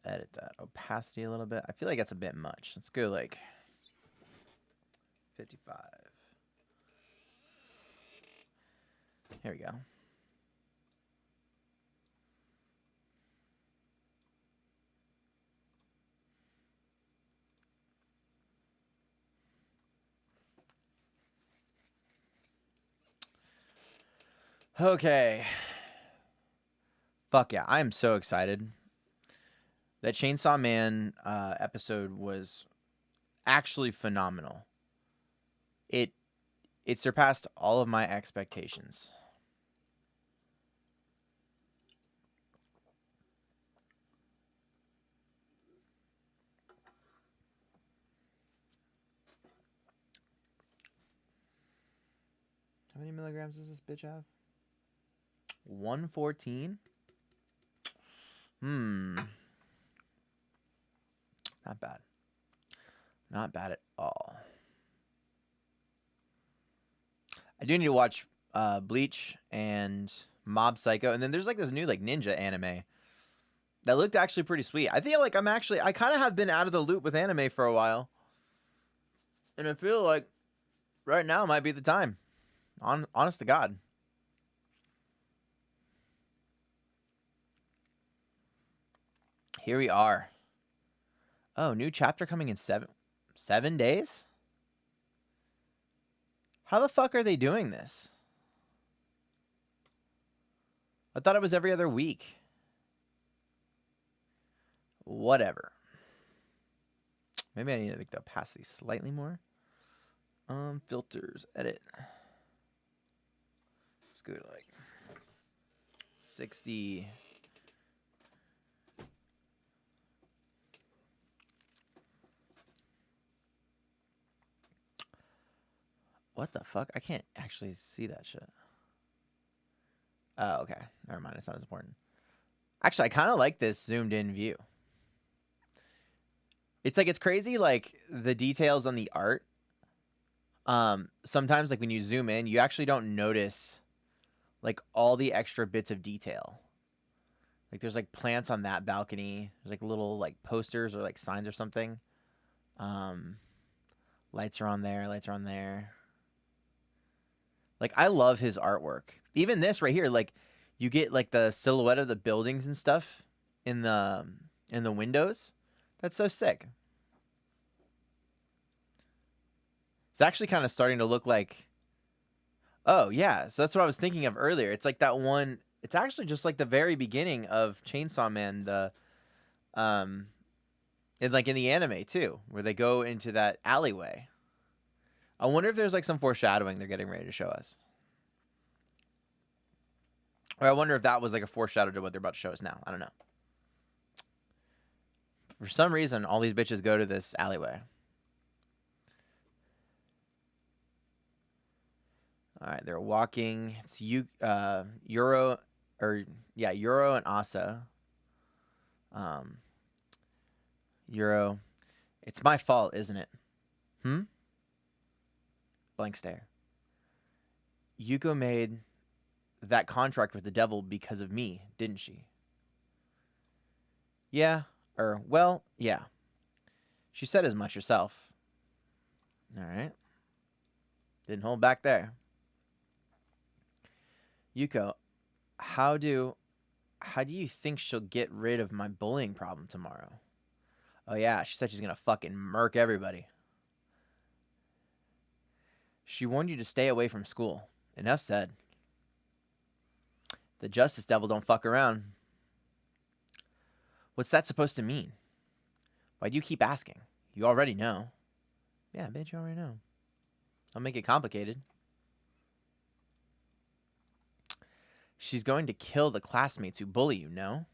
edit that opacity a little bit. I feel like that's a bit much. Let's go like 55. Here we go. Okay. Fuck yeah, I am so excited. That Chainsaw Man episode was actually phenomenal. It surpassed all of my expectations. How many milligrams does this bitch have? 114? Not bad. Not bad at all. I do need to watch Bleach and Mob Psycho. And then there's like this new like ninja anime that looked actually pretty sweet. I feel like I kind of have been out of the loop with anime for a while. And I feel like right now might be the time. Honest to God. Here we are. Oh, new chapter coming in 7 days? How the fuck are they doing this? I thought it was every other week. Whatever. Maybe I need to make the opacity slightly more. Filters, edit. Let's go to like 60. What the fuck? I can't actually see that shit. Oh, okay. Never mind. It's not as important. Actually, I kind of like this zoomed in view. It's like, it's crazy, like, the details on the art. Sometimes, like, when you zoom in, you actually don't notice, like, all the extra bits of detail. Like, there's, like, plants on that balcony. There's, like, little, like, posters or, like, signs or something. Lights are on there. Lights are on there. Like, I love his artwork. Even this right here, like, you get, like, the silhouette of the buildings and stuff in the windows. That's so sick. It's actually kind of starting to look like... Oh, yeah. So that's what I was thinking of earlier. It's like that one... It's actually just like the very beginning of Chainsaw Man, and like in the anime, too, where they go into that alleyway. I wonder if there's like some foreshadowing they're getting ready to show us. Or I wonder if that was like a foreshadow to what they're about to show us now. I don't know. For some reason, all these bitches go to this alleyway. All right, they're walking. It's Yuro and Asa. Yuro, it's my fault, isn't it? Blank stare. Yuko made that contract with the devil because of me, didn't she? Yeah, well, yeah. She said as much herself. All right. Didn't hold back there. Yuko, how do you think she'll get rid of my bullying problem tomorrow? Oh yeah, she said she's gonna fucking murk everybody. She warned you to stay away from school. Enough said. The justice devil don't fuck around. What's that supposed to mean? Why do you keep asking? You already know. Yeah, bitch, you already know. I'll make it complicated. She's going to kill the classmates who bully you, no?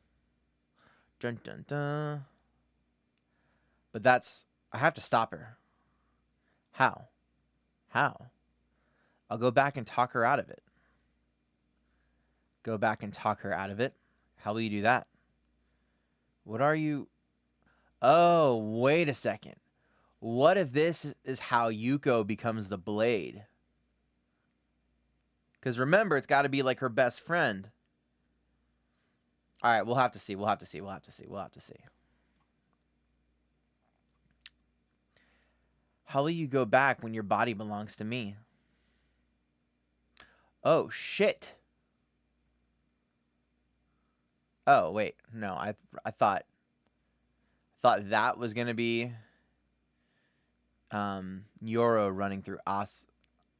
Dun dun dun. But I have to stop her. How? I'll go back and talk her out of it. Go back and talk her out of it? How will you do that? What are you... Oh, wait a second. What if this is how Yuko becomes the Blade? Because remember, it's got to be like her best friend. All right, we'll have to see. We'll have to see. How will you go back when your body belongs to me? Oh, shit. Oh, wait. No, I thought that was going to be Yoro running through Asa,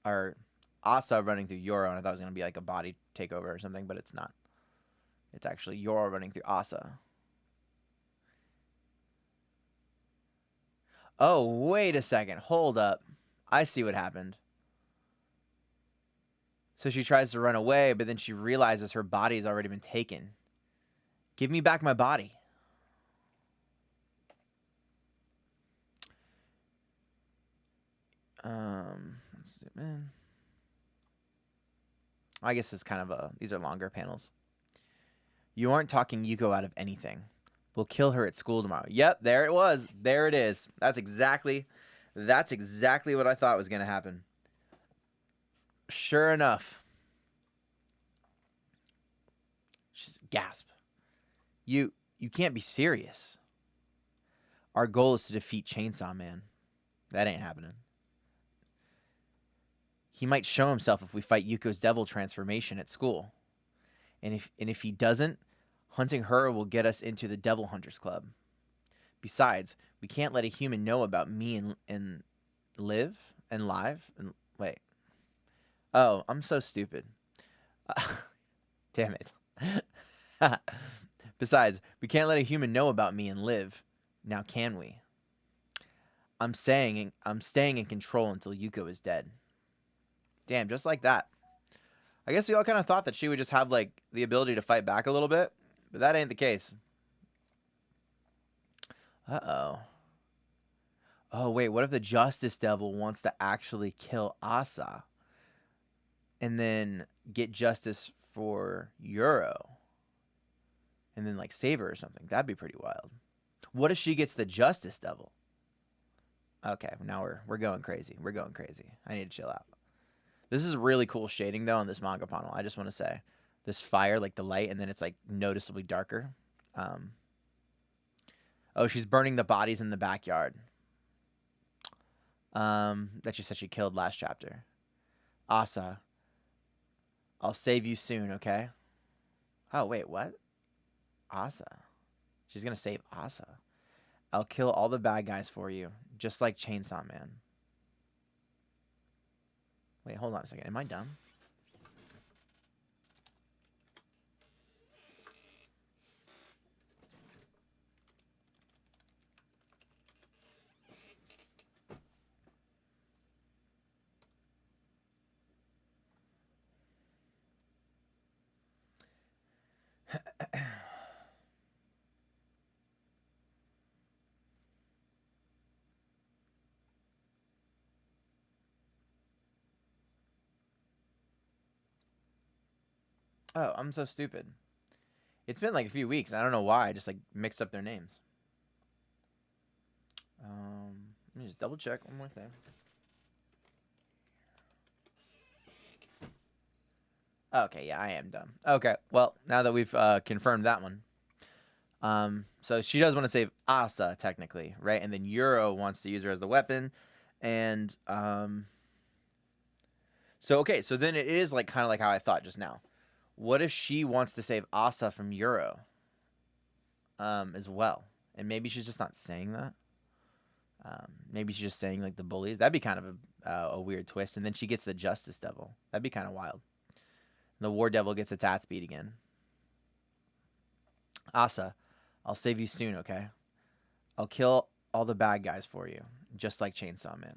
or Asa running through Yoro, and I thought it was going to be like a body takeover or something, but it's not. It's actually Yoro running through Asa. Oh, wait a second. Hold up. I see what happened. So she tries to run away, but then she realizes her body has already been taken. Give me back my body. Let's zoom in. I guess it's kind of these are longer panels. You aren't talking Yuko out of anything. We'll kill her at school tomorrow. Yep, there it was. There it is. That's exactly what I thought was going to happen. Sure enough. Just gasp. You can't be serious. Our goal is to defeat Chainsaw Man. That ain't happening. He might show himself if we fight Yuko's devil transformation at school. And if he doesn't, hunting her will get us into the Devil Hunters Club. Besides, we can't let a human know about me and live. Wait. Oh, I'm so stupid. Damn it. Besides, we can't let a human know about me and live. Now can we? I'm staying in control until Yuko is dead. Damn, just like that. I guess we all kind of thought that she would just have like the ability to fight back a little bit, but that ain't the case. Uh-oh. Oh, wait, what if the Justice Devil wants to actually kill Asa and then get justice for Yuro and then like save her or something? That'd be pretty wild. What if she gets the Justice Devil? Okay, now we're going crazy. We're going crazy. I need to chill out. This is really cool shading though on this manga panel. I just want to say, this fire, like the light, and then it's like noticeably darker. Oh, she's burning the bodies in the backyard. That she said she killed last chapter. Asa, I'll save you soon, okay? Oh wait, what? Asa. She's gonna save Asa. I'll kill all the bad guys for you, just like Chainsaw Man. Wait, hold on a second. Am I dumb? Oh, I'm so stupid. It's been like a few weeks. I don't know why. I just like mixed up their names. Let me just double check one more thing. Okay, yeah, I am dumb. Okay, well, now that we've confirmed that one. So she does want to save Asa, technically, right? And then Yuro wants to use her as the weapon. And, so, okay, so then it is like kind of like how I thought just now. What if she wants to save Asa from Yuro as well? And maybe she's just not saying that. Maybe she's just saying like the bullies. That'd be kind of a weird twist. And then she gets the Justice Devil. That'd be kind of wild. The War Devil gets a tat speed again. Asa, I'll save you soon, okay? I'll kill all the bad guys for you, just like Chainsaw Man.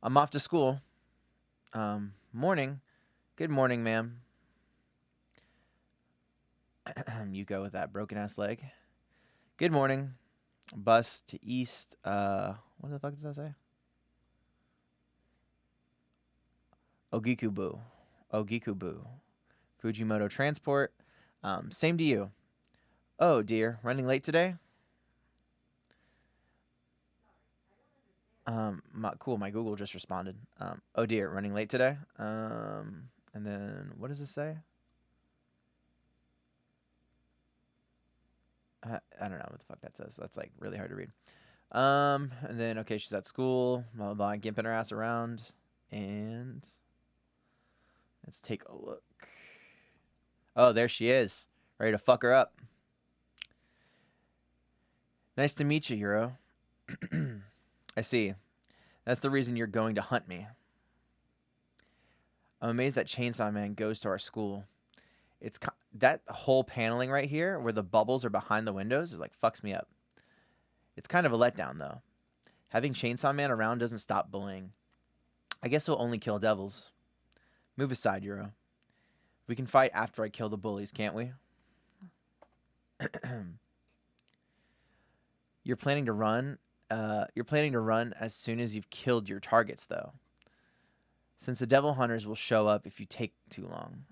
I'm off to school. Morning. Good morning, ma'am. You go with that broken-ass leg. Good morning. Bus to East. What the fuck does that say? Ogikubu. Fujimoto Transport. Same to you. Oh, dear. Running late today? Cool. My Google just responded. Oh, dear. Running late today? And then, what does this say? I don't know what the fuck that says. That's like really hard to read. And then okay, she's at school, blah blah blah, gimping her ass around, and let's take a look. Oh, there she is, ready to fuck her up. Nice to meet you, Euro. I see. That's the reason you're going to hunt me. I'm amazed that Chainsaw Man goes to our school. It's that whole paneling right here, where the bubbles are behind the windows, is like fucks me up. It's kind of a letdown, though. Having Chainsaw Man around doesn't stop bullying. I guess he'll only kill devils. Move aside, Euro. We can fight after I kill the bullies, can't we? You're planning to run. You're planning to run as soon as you've killed your targets, though. Since the devil hunters will show up if you take too long.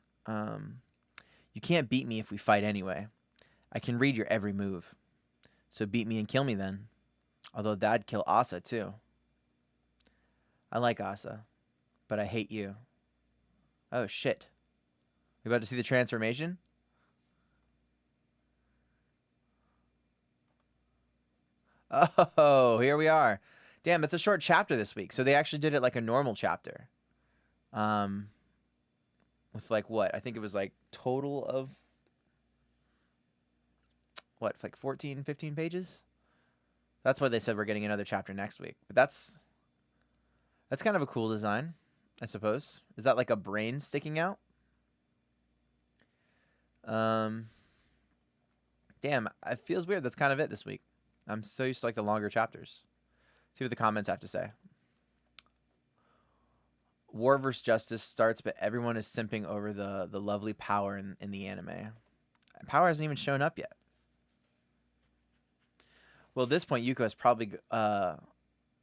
You can't beat me if we fight anyway. I can read your every move. So beat me and kill me then. Although that'd kill Asa too. I like Asa, but I hate you. Oh shit. We about to see the transformation? Oh, here we are. Damn, it's a short chapter this week. So they actually did it like a normal chapter. With like what? I think it was like total of what, like 14, 15 pages? That's why they said we're getting another chapter next week. But that's kind of a cool design, I suppose. Is that like a brain sticking out? Damn, it feels weird. That's kind of it this week. I'm so used to like the longer chapters. See what the comments have to say. War vs. Justice starts, but everyone is simping over the lovely power in the anime. Power hasn't even shown up yet. Well, at this point, Yuko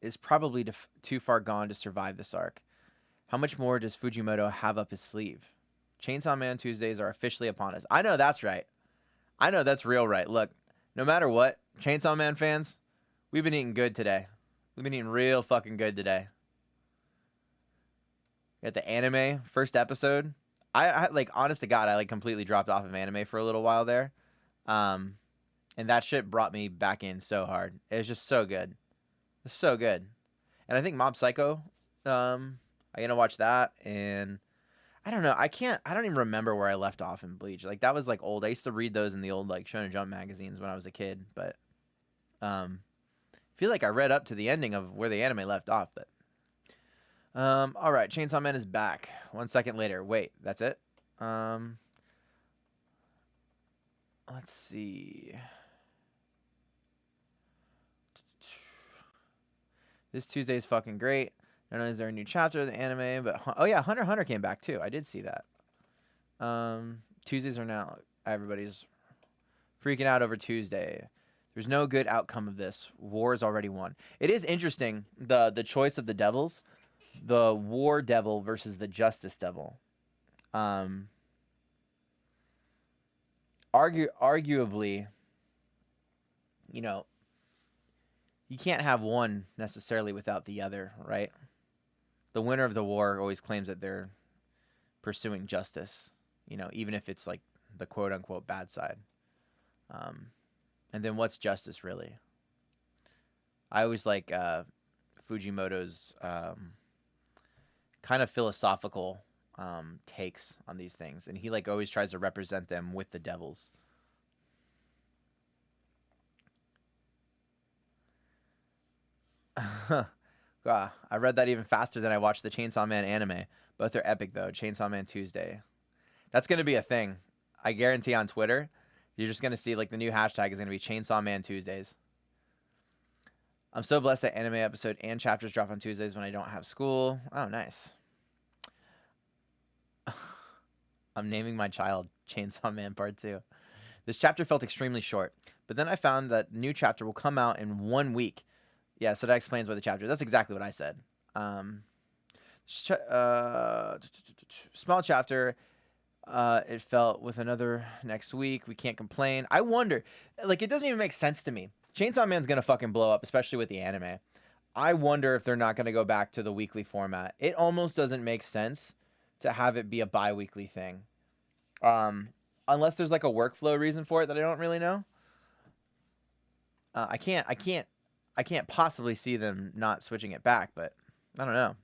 is probably too far gone to survive this arc. How much more does Fujimoto have up his sleeve? Chainsaw Man Tuesdays are officially upon us. I know that's right. I know that's real right. Look, no matter what, Chainsaw Man fans, we've been eating good today. We've been eating real fucking good today. Got the anime first episode. I like, honest to God, I like completely dropped off of anime for a little while there. And that shit brought me back in so hard. It was just so good. It's so good. And I think Mob Psycho, I'm gonna watch that. And I don't know. I don't even remember where I left off in Bleach. Like, that was like old. I used to read those in the old like Shonen Jump magazines when I was a kid. But I feel like I read up to the ending of where the anime left off. But all right, Chainsaw Man is back. 1 second later. Wait, that's it? Let's see. This Tuesday is fucking great. Not only is there a new chapter of the anime, but oh yeah, Hunter x Hunter came back too. I did see that. Tuesdays are now, everybody's freaking out over Tuesday. There's no good outcome of this. War is already won. It is interesting, the choice of the devils. The War Devil versus the Justice Devil. Arguably, you know, you can't have one necessarily without the other, right? The winner of the war always claims that they're pursuing justice, you know, even if it's like the quote unquote bad side. And then what's justice really? I always like Fujimoto's kind of philosophical takes on these things, and he like always tries to represent them with the devils. God, I read that even faster than I watched the Chainsaw Man anime. Both are epic though. Chainsaw Man Tuesday. That's gonna be a thing. I guarantee on Twitter, you're just gonna see like the new hashtag is gonna be Chainsaw Man Tuesdays. I'm so blessed that anime episode and chapters drop on Tuesdays when I don't have school. Oh, nice. I'm naming my child Chainsaw Man Part 2. This chapter felt extremely short, but then I found that new chapter will come out in 1 week. Yeah, so that explains why the chapter. That's exactly what I said. Small chapter. It felt with another next week. We can't complain. I wonder, like, it doesn't even make sense to me. Chainsaw Man's gonna fucking blow up, especially with the anime. I wonder if they're not gonna go back to the weekly format. It almost doesn't make sense to have it be a bi-weekly thing. Unless there's like a workflow reason for it that I don't really know. I can't possibly see them not switching it back, but I don't know.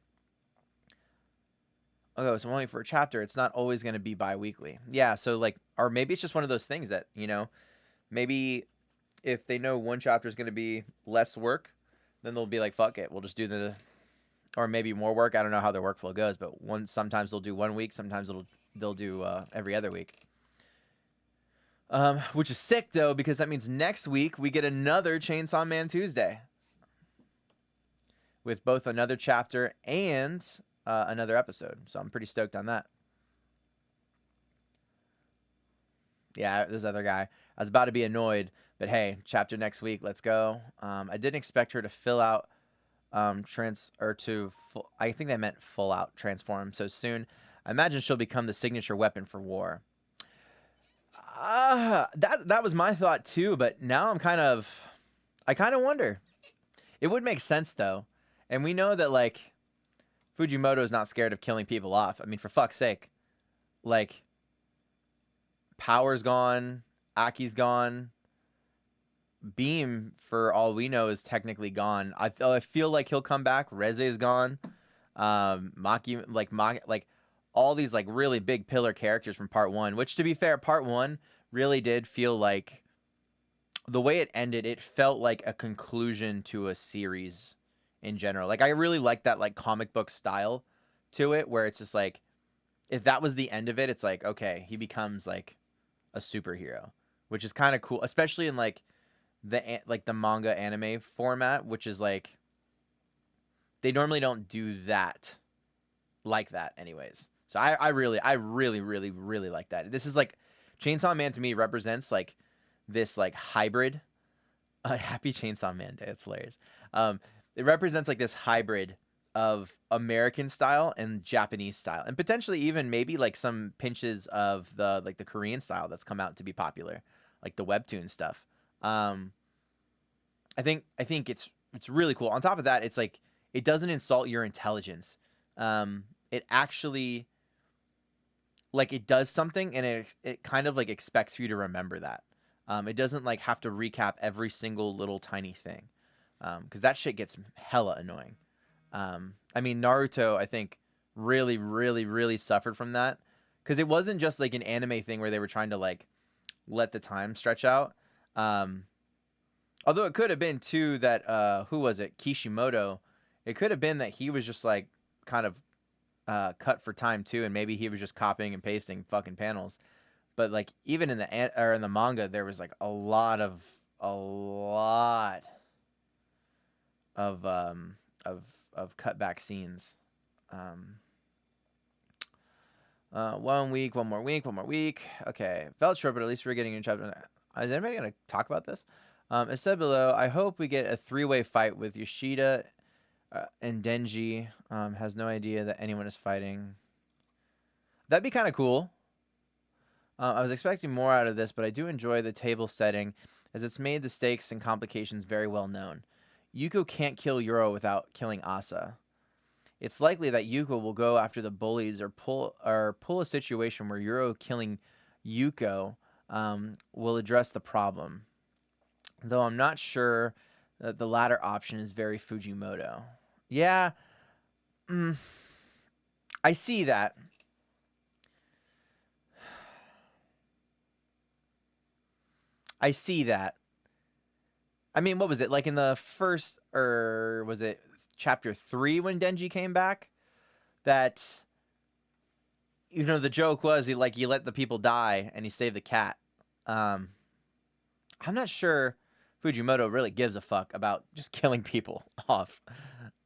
Okay, so I'm waiting for a chapter. It's not always going to be bi-weekly. Yeah, so like, or maybe it's just one of those things that, you know, maybe if they know one chapter is going to be less work, then they'll be like, fuck it, we'll just do the, or maybe more work. I don't know how their workflow goes, but sometimes they'll do 1 week, sometimes they'll do every other week. Which is sick though, because that means next week we get another Chainsaw Man Tuesday with both another chapter and another episode. So I'm pretty stoked on that. Yeah, this other guy. I was about to be annoyed, but hey, chapter next week. Let's go. I didn't expect her to fill out I think they meant full out transform so soon. I imagine she'll become the signature weapon for war. That was my thought too, but now I kind of wonder. It would make sense though, and we know that like Fujimoto is not scared of killing people off. I mean, for fuck's sake, like Power's gone, Aki's gone, Beam for all we know is technically gone. I feel like he'll come back. Reze is gone. Maki like all these like really big pillar characters from part 1, which to be fair, part 1 really did feel like the way it ended, it felt like a conclusion to a series in general. Like I really like that like comic book style to it where it's just like if that was the end of it, it's like okay, he becomes like a superhero, which is kind of cool, especially in like the manga anime format, which is like they normally don't do that like that anyways. So I really like that. This is like Chainsaw Man to me represents like this like hybrid. Happy Chainsaw Man Day. It's hilarious. It represents like this hybrid of American style and Japanese style, and potentially even maybe like some pinches of the like the Korean style that's come out to be popular, like the webtoon stuff. I think it's really cool. On top of that, it's like it doesn't insult your intelligence. It actually like it does something, and it kind of like expects you to remember that. It doesn't like have to recap every single little tiny thing, because that shit gets hella annoying. I mean, Naruto, I think, really suffered from that, because it wasn't just like an anime thing where they were trying to like let the time stretch out. Although it could have been too that who was it, Kishimoto? It could have been that he was just like kind of cut for time too, and maybe he was just copying and pasting fucking panels. But like even in the manga, there was like a lot of cutback scenes. 1 week, one more week. Okay, felt short, but at least we're getting in chapter. Is anybody gonna talk about this? It said below, I hope we get a 3-way fight with Yoshida and Denji. Has no idea that anyone is fighting. That'd be kind of cool. I was expecting more out of this, but I do enjoy the table setting, as it's made the stakes and complications very well known. Yuko can't kill Yuro without killing Asa. It's likely that Yuko will go after the bullies or pull a situation where Yuro killing Yuko will address the problem. Though I'm not sure that the latter option is very Fujimoto. Yeah, I see that. I see that. I mean, what was it like in the first, or was it chapter 3 when Denji came back? That, you know, the joke was he let the people die and he saved the cat. I'm not sure Fujimoto really gives a fuck about just killing people off.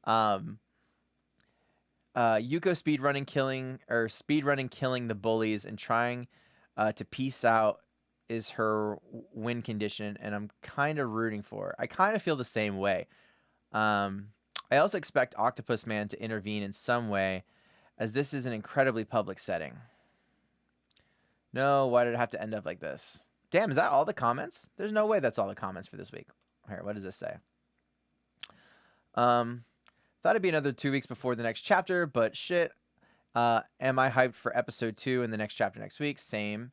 Yuko speedrunning killing the bullies and trying to peace out is her win condition, and I'm kind of rooting for her. I kind of feel the same way. I also expect Octopus Man to intervene in some way, as this is an incredibly public setting. No, why did it have to end up like this? Damn, is that all the comments? There's no way that's all the comments for this week. Here, what does this say? Thought it'd be another 2 weeks before the next chapter, but shit. Am I hyped for episode 2 and the next chapter next week? Same.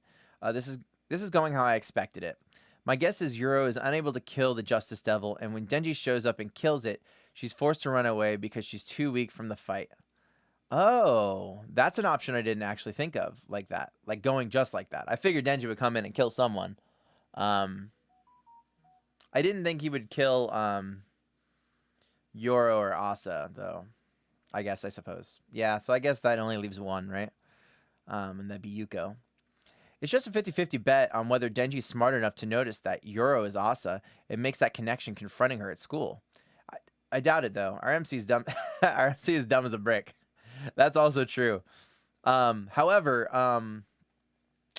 This is going how I expected it. My guess is Yuro is unable to kill the Justice Devil, and when Denji shows up and kills it, she's forced to run away because she's too weak from the fight. Oh, that's an option I didn't actually think of like that. Like going just like that. I figured Denji would come in and kill someone. I didn't think he would kill Yoro or Asa, though. I suppose. Yeah, so I guess that only leaves one, right? And that'd be Yuko. It's just a 50-50 bet on whether Denji's smart enough to notice that Yoro is Asa. It makes that connection confronting her at school. I doubt it, though. Our MC's dumb. Our MC is dumb as a brick. That's also true. However,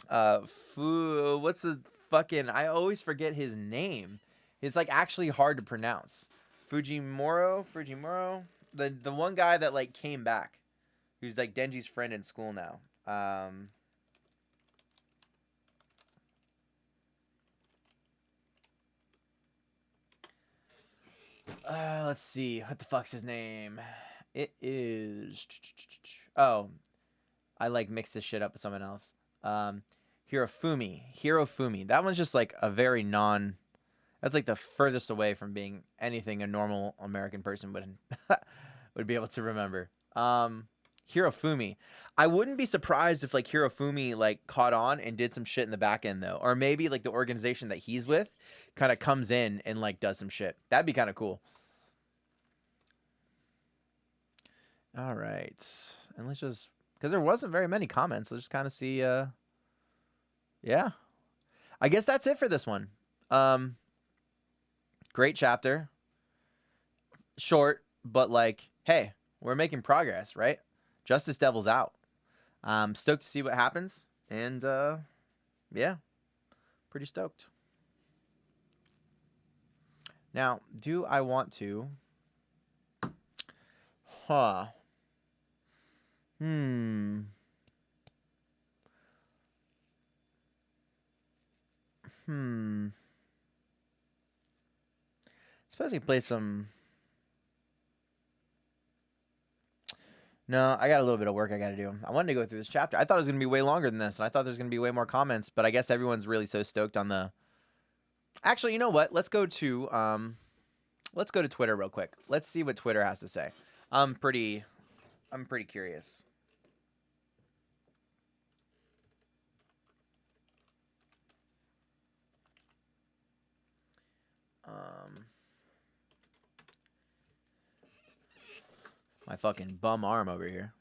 what's the fucking? I always forget his name. It's like actually hard to pronounce. Fujimuro, the one guy that like came back, who's like Denji's friend in school now. Let's see. What the fuck's his name? It is. Oh, I like mixed this shit up with someone else. Hirofumi. That one's just like a very non. That's like the furthest away from being anything a normal American person would be able to remember. Hirofumi. I wouldn't be surprised if like Hirofumi like caught on and did some shit in the back end though, or maybe like the organization that he's with kind of comes in and like does some shit. That'd be kind of cool. All right, and let's just because there wasn't very many comments. Let's just kind of see. Yeah, I guess that's it for this one. Great chapter. Short, but like, hey, we're making progress, right? Justice Devil's out. Stoked to see what happens, and yeah, pretty stoked. Now, do I want to? Huh. Suppose he play some. No, I got a little bit of work I got to do. I wanted to go through this chapter. I thought it was going to be way longer than this, and I thought there was going to be way more comments, but I guess everyone's really so stoked on the... Actually, you know what? Let's go to Twitter real quick. Let's see what Twitter has to say. I'm pretty curious. My fucking bum arm over here.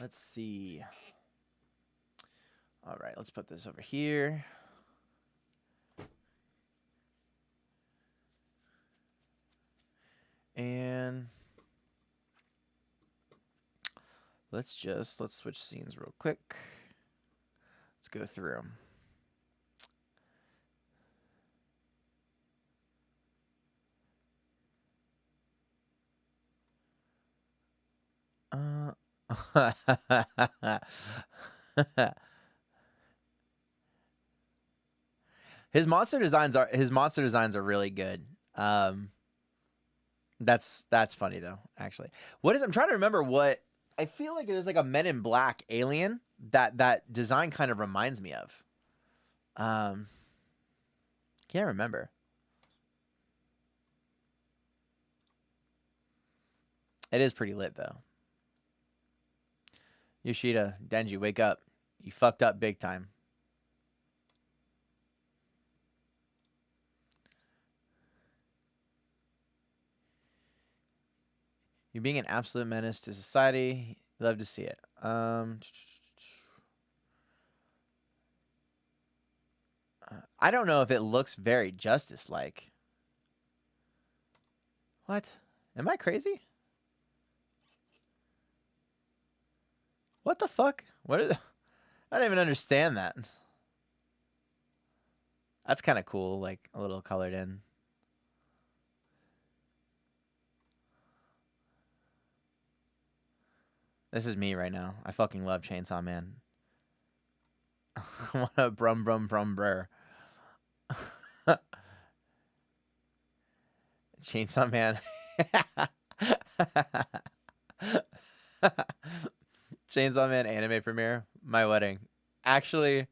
Let's see. All right, let's put this over here. And let's switch scenes real quick. Let's go through them. His monster designs are really good. That's funny though, actually. I'm trying to remember what I feel like there's like a Men in Black alien that design kind of reminds me of. Can't remember. It is pretty lit though. Yoshida, Denji, wake up. You fucked up big time. You being an absolute menace to society. Love to see it. I don't know if it looks very Justice-like. What? Am I crazy? What the fuck? I don't even understand that. That's kind of cool, like a little colored in. This is me right now. I fucking love Chainsaw Man. What a brum brum brum brr. Chainsaw Man. Chainsaw Man anime premiere, my wedding. Actually,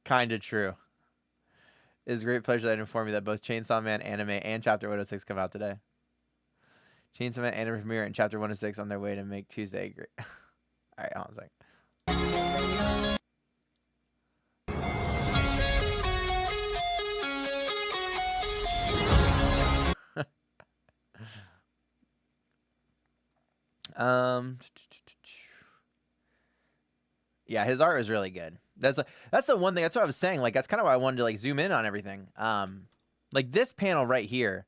kind of true. It is a great pleasure that informed me that both Chainsaw Man anime and Chapter 106 come out today. Chainsaw Man anime premiere and Chapter 106 on their way to make Tuesday great. All right, hold on a second. Yeah, his art is really good. That's the one thing. That's what I was saying. Like, that's kind of why I wanted to like zoom in on everything. Like this panel right here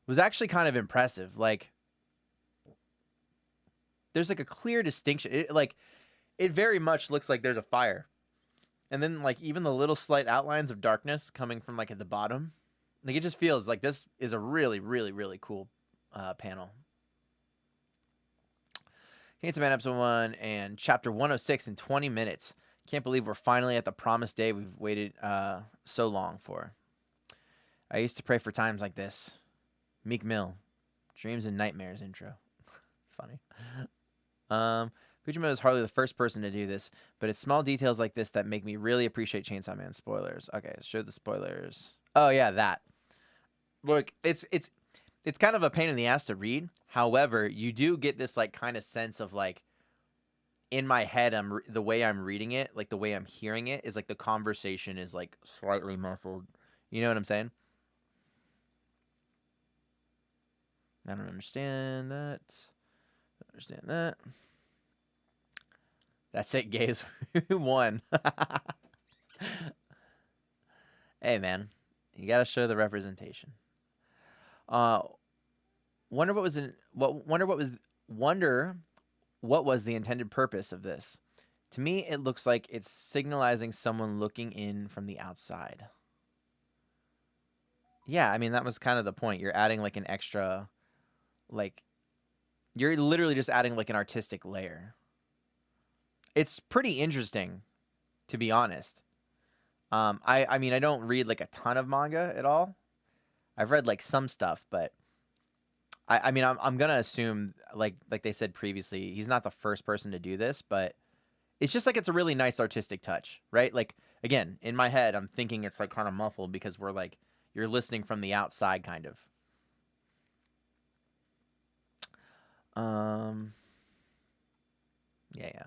was actually kind of impressive. Like, there's like a clear distinction. It very much looks like there's a fire, and then like even the little slight outlines of darkness coming from like at the bottom. Like, it just feels like this is a really, really, really cool panel. Chainsaw Man episode 1 and chapter 106 in 20 minutes. Can't believe we're finally at the promised day we've waited so long for. I used to pray for times like this. Meek Mill, Dreams and Nightmares intro. It's funny. Ephremjlm is hardly the first person to do this, but it's small details like this that make me really appreciate Chainsaw Man. Spoilers. Okay, show the spoilers. Oh yeah, that. Look, it's kind of a pain in the ass to read. However, you do get this like kind of sense of like, in my head, the way I'm reading it, like the way I'm hearing it is like the conversation is like slightly muffled. You know what I'm saying? I don't understand that. Understand that. That's it, gays. Who won? Hey, man, you gotta show the representation. Wonder what was the intended purpose of this. To me, it looks like it's signalizing someone looking in from the outside. Yeah, I mean, that was kind of the point. You're adding like an extra, like, you're literally just adding like an artistic layer. It's pretty interesting, to be honest. I mean, I don't read like a ton of manga at all. I've read like some stuff, but I mean, I'm gonna assume like they said previously, he's not the first person to do this, but it's just like it's a really nice artistic touch, right? Like, again, in my head, I'm thinking it's like kind of muffled because we're like, you're listening from the outside, kind of. Yeah.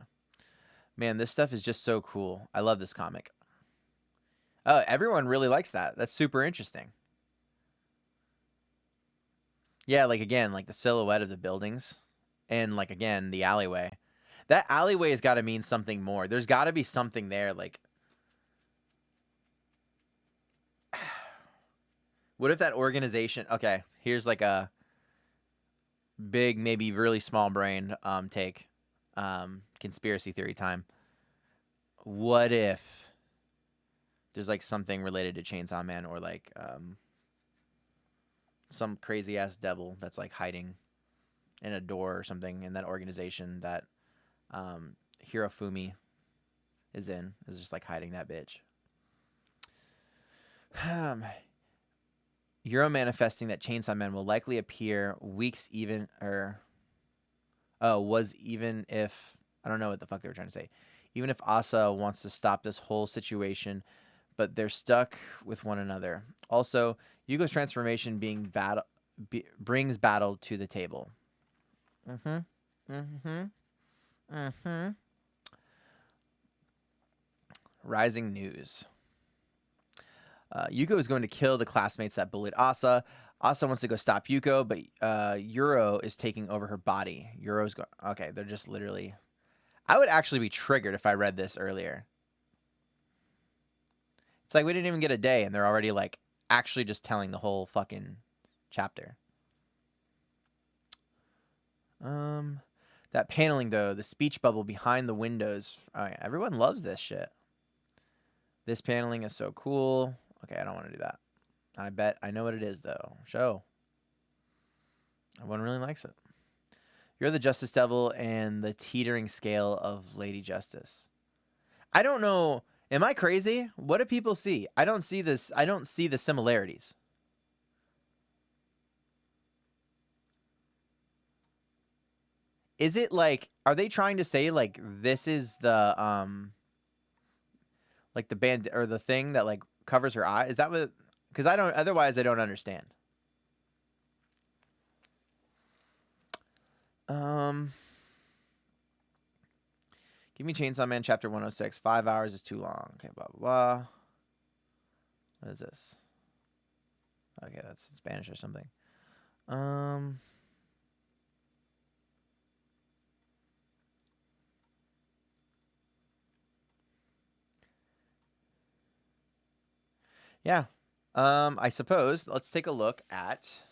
Man, this stuff is just so cool. I love this comic. Oh, everyone really likes that. That's super interesting. Yeah, like, again, like the silhouette of the buildings and like, again, the alleyway. That alleyway has got to mean something more. There's got to be something there. Like, what if that organization, okay, here's like a big, maybe really small brain take, conspiracy theory time. What if there's like something related to Chainsaw Man or like some crazy ass devil that's like hiding in a door or something in that organization that Hirofumi is just like hiding that bitch. Euro manifesting that Chainsaw Man will likely appear weeks even or was even if I don't know what the fuck they were trying to say. Even if Asa wants to stop this whole situation, but they're stuck with one another. Also, Yugo's transformation brings battle to the table. Rising news. Yuko is going to kill the classmates that bullied Asa. Asa wants to go stop Yuko, but Euro is taking over her body. Euro's going. Okay, they're just literally. I would actually be triggered if I read this earlier. It's like we didn't even get a day, and they're already like actually just telling the whole fucking chapter. That paneling though, the speech bubble behind the windows. Everyone loves this shit. This paneling is so cool. Okay, I don't want to do that. I bet I know what it is, though. Show. Everyone really likes it. You're the Justice Devil and the teetering scale of Lady Justice. I don't know. Am I crazy? What do people see? I don't see this. I don't see the similarities. is it like, are they trying to say like this is the like the band or the thing that like covers her eye? Is that what? Because I don't. Otherwise, I don't understand. Give me Chainsaw Man chapter 106. 5 hours is too long. Okay, blah blah blah. What is this? Okay, that's Spanish or something. Yeah. I suppose let's take a look at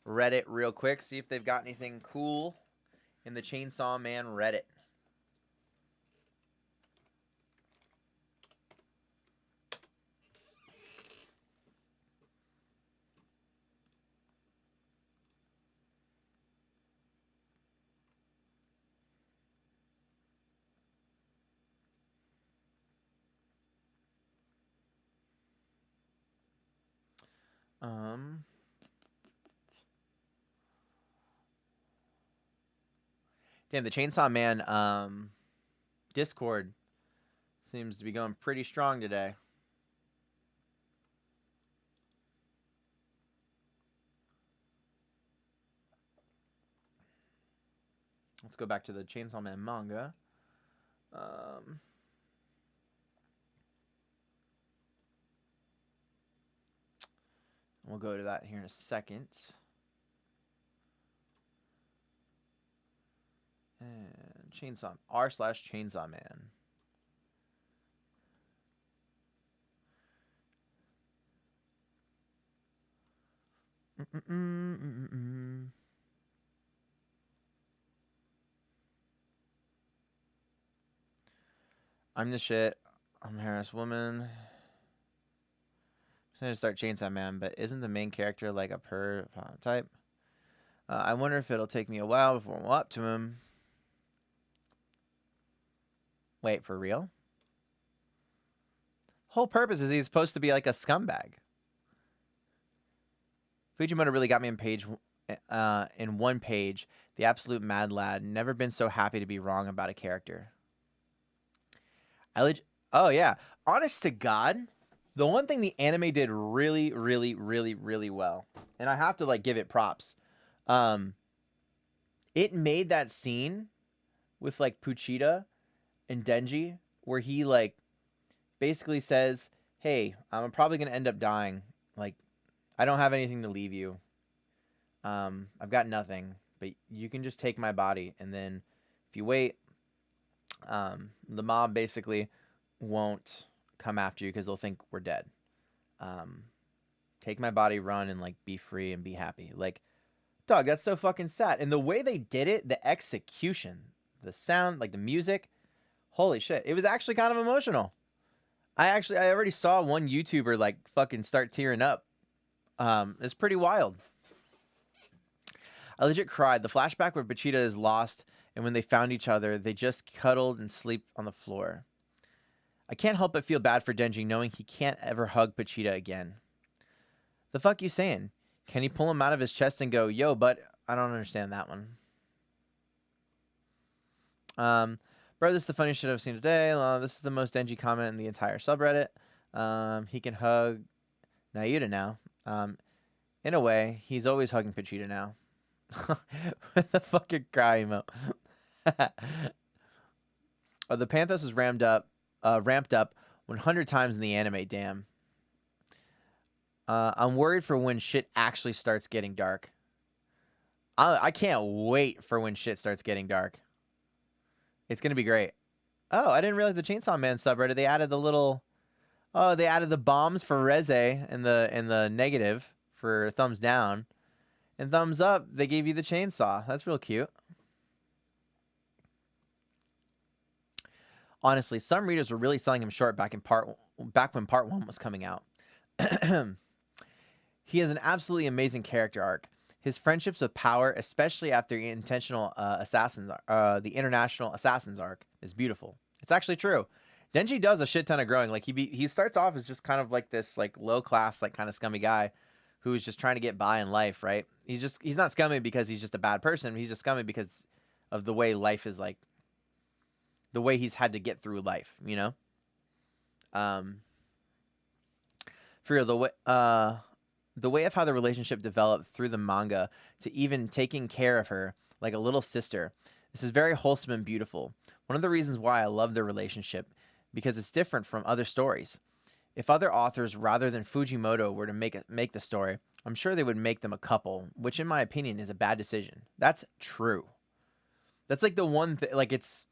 Reddit real quick, see if they've got anything cool in the Chainsaw Man Reddit. Damn, the Chainsaw Man Discord seems to be going pretty strong today. Let's go back to the Chainsaw Man manga. We'll go to that here in a second. And Chainsaw r/Chainsaw Man. I'm the shit. I'm a harassed woman. I'm trying to start Chainsaw Man, but isn't the main character like a per type? I wonder if it'll take me a while before I'm up to him. Wait, for real? Whole purpose is he's supposed to be like a scumbag. Fujimoto really got me in one page. The absolute mad lad. Never been so happy to be wrong about a character. Oh yeah. Honest to God, the one thing the anime did really, really, really, really well, and I have to like give it props. It made that scene with like Puchita and Denji where he like basically says, "Hey, I'm probably gonna end up dying. Like, I don't have anything to leave you. I've got nothing, but you can just take my body, and then if you wait, the mob basically won't come after you because they'll think we're dead. Take my body, run, and like be free and be happy." Like, dog, that's so fucking sad. And the way they did it, the execution, the sound, like the music, holy shit. It was actually kind of emotional. I already saw one YouTuber like fucking start tearing up. It's pretty wild. I legit cried. The flashback where Vegeta is lost and when they found each other, they just cuddled and sleep on the floor. I can't help but feel bad for Denji knowing he can't ever hug Vegeta again. The fuck you saying? Can he pull him out of his chest and go, "Yo, but I don't understand that one." Bro, this is the funniest shit I've seen today. This is the most Denji comment in the entire subreddit. He can hug Nayuta now. In a way, he's always hugging Vegeta now. With the fucking cry emote. The Panthos is ramped up 100 times in the anime. Damn. I'm worried for when shit actually starts getting dark. I can't wait for when shit starts getting dark. It's gonna be great. Oh, I didn't realize the Chainsaw Man subreddit, they added the little... Oh, they added the bombs for Reze and the negative for thumbs down. And thumbs up, they gave you the chainsaw. That's real cute. Honestly, some readers were really selling him short back when part 1 was coming out. He has an absolutely amazing character arc. His friendships with power, especially after the international assassins arc, is beautiful. It's actually true. Denji does a shit ton of growing. Like he starts off as just kind of like this like low class like kind of scummy guy who's just trying to get by in life, right? He's not scummy because he's just a bad person. He's just scummy because of the way life is like, the way he's had to get through life, you know? For the way of how the relationship developed through the manga to even taking care of her like a little sister. This is very wholesome and beautiful. One of the reasons why I love their relationship, because it's different from other stories. If other authors rather than Fujimoto were to make the story, I'm sure they would make them a couple, which in my opinion is a bad decision. That's true. That's like the one thing, like it's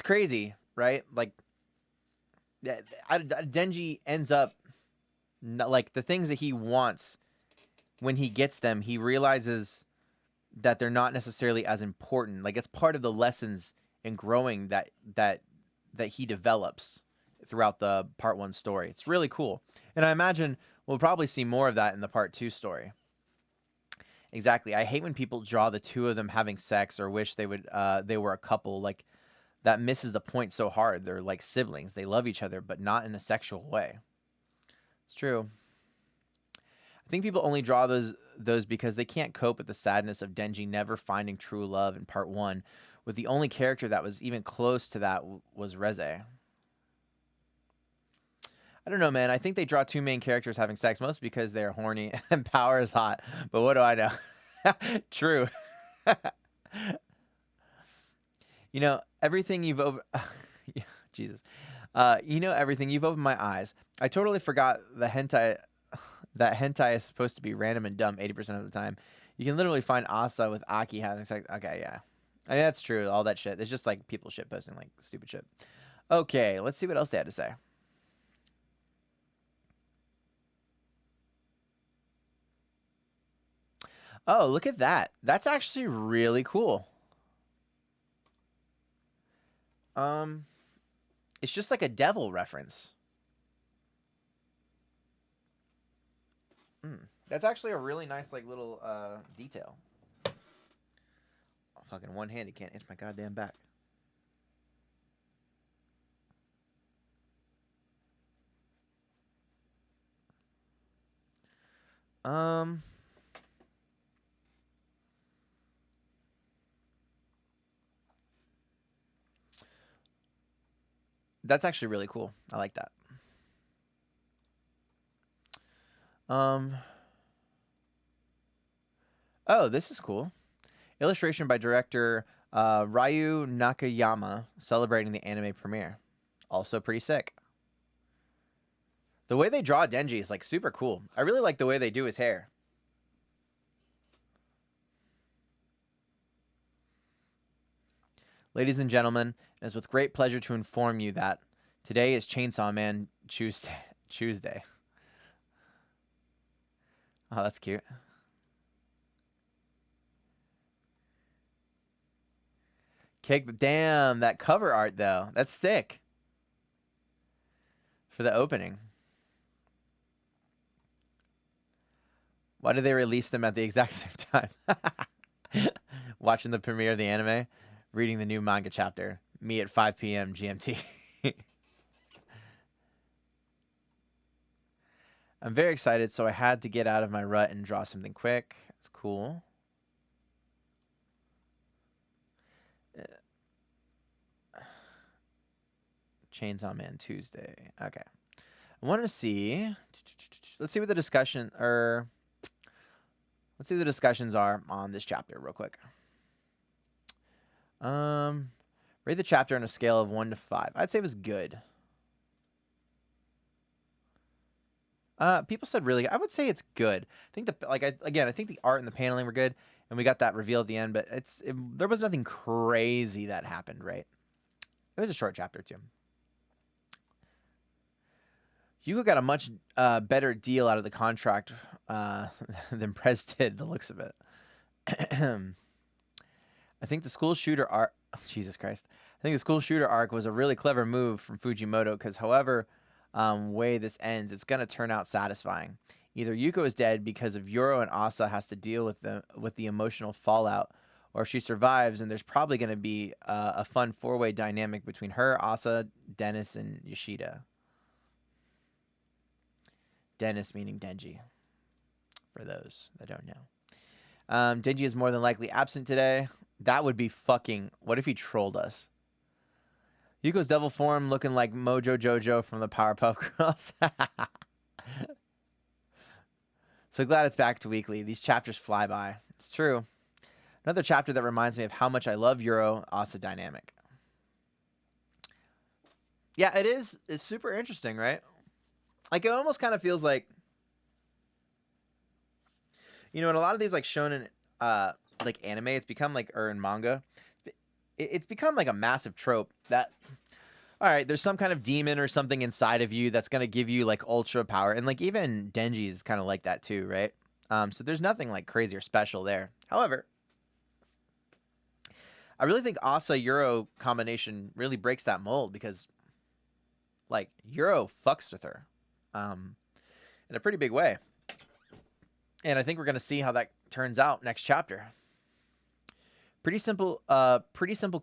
crazy, right? Like Denji ends up like the things that he wants, when he gets them, he realizes that they're not necessarily as important. Like it's part of the lessons in growing that he develops throughout the part 1 story. It's really cool. And I imagine we'll probably see more of that in the part 2 story. Exactly. I hate when people draw the two of them having sex or wish they were a couple. Like that misses the point so hard. They're like siblings. They love each other, but not in a sexual way. It's true. I think people only draw those because they can't cope with the sadness of Denji never finding true love in part 1, with the only character that was even close to that was Reze. I don't know, man. I think they draw 2 main characters having sex, mostly because they're horny and Power is hot. But what do I know? True. You know, everything you've over... yeah, Jesus. You know everything. You've opened my eyes. I totally forgot the hentai... that hentai is supposed to be random and dumb 80% of the time. You can literally find Asa with Aki having sex. Okay, yeah. I mean, that's true. All that shit. It's just like people shit posting like stupid shit. Okay, let's see what else they had to say. Oh, look at that. That's actually really cool. It's just like a devil reference. That's actually a really nice like little detail. Fucking one-handed can't itch my goddamn back. That's actually really cool. I like that. Oh, this is cool. Illustration by director Ryu Nakayama, celebrating the anime premiere. Also pretty sick. The way they draw Denji is like super cool. I really like the way they do his hair. Ladies and gentlemen, it is with great pleasure to inform you that today is Chainsaw Man Tuesday. Oh, that's cute. Damn, that cover art though. That's sick. For the opening. Why did they release them at the exact same time? Watching the premiere of the anime, reading the new manga chapter. Me at 5 p.m. GMT. I'm very excited, so I had to get out of my rut and draw something quick. That's cool. Chainsaw Man Tuesday. Okay. I want to see. Let's see what the discussion or let's see what the discussions are on this chapter real quick. Rate the chapter on a scale of 1 to 5. I'd say it was good. People said really good. I would say it's good. I think I think the art and the paneling were good, and we got that reveal at the end, but there was nothing crazy that happened, right? It was a short chapter too. Hugo got a much better deal out of the contract than Prez did, the looks of it. I think the school shooter arc... Jesus Christ. I think the school shooter arc was a really clever move from Fujimoto because however way this ends, it's going to turn out satisfying. Either Yuko is dead because of Yoro and Asa has to deal with the emotional fallout, or she survives and there's probably going to be a fun 4-way dynamic between her, Asa, Dennis, and Yoshida. Dennis meaning Denji, for those that don't know. Denji is more than likely absent today. That would be fucking... What if he trolled us? Yuko's devil form looking like Mojo Jojo from the Powerpuff Girls. So glad it's back to weekly. These chapters fly by. It's true. Another chapter that reminds me of how much I love Euro Asa dynamic. Yeah, it is. It's super interesting, right? Like, it almost kind of feels like, you know, in a lot of these, like, shonen, like, anime, it's become, like, or in manga, it's become, like, a massive trope that, all right, there's some kind of demon or something inside of you that's going to give you, like, ultra power. And, like, even Denji is kind of like that, too, right? So there's nothing, like, crazy or special there. However, I really think Asa-Euro combination really breaks that mold because, like, Euro fucks with her in a pretty big way. And I think we're going to see how that turns out next chapter. Pretty simple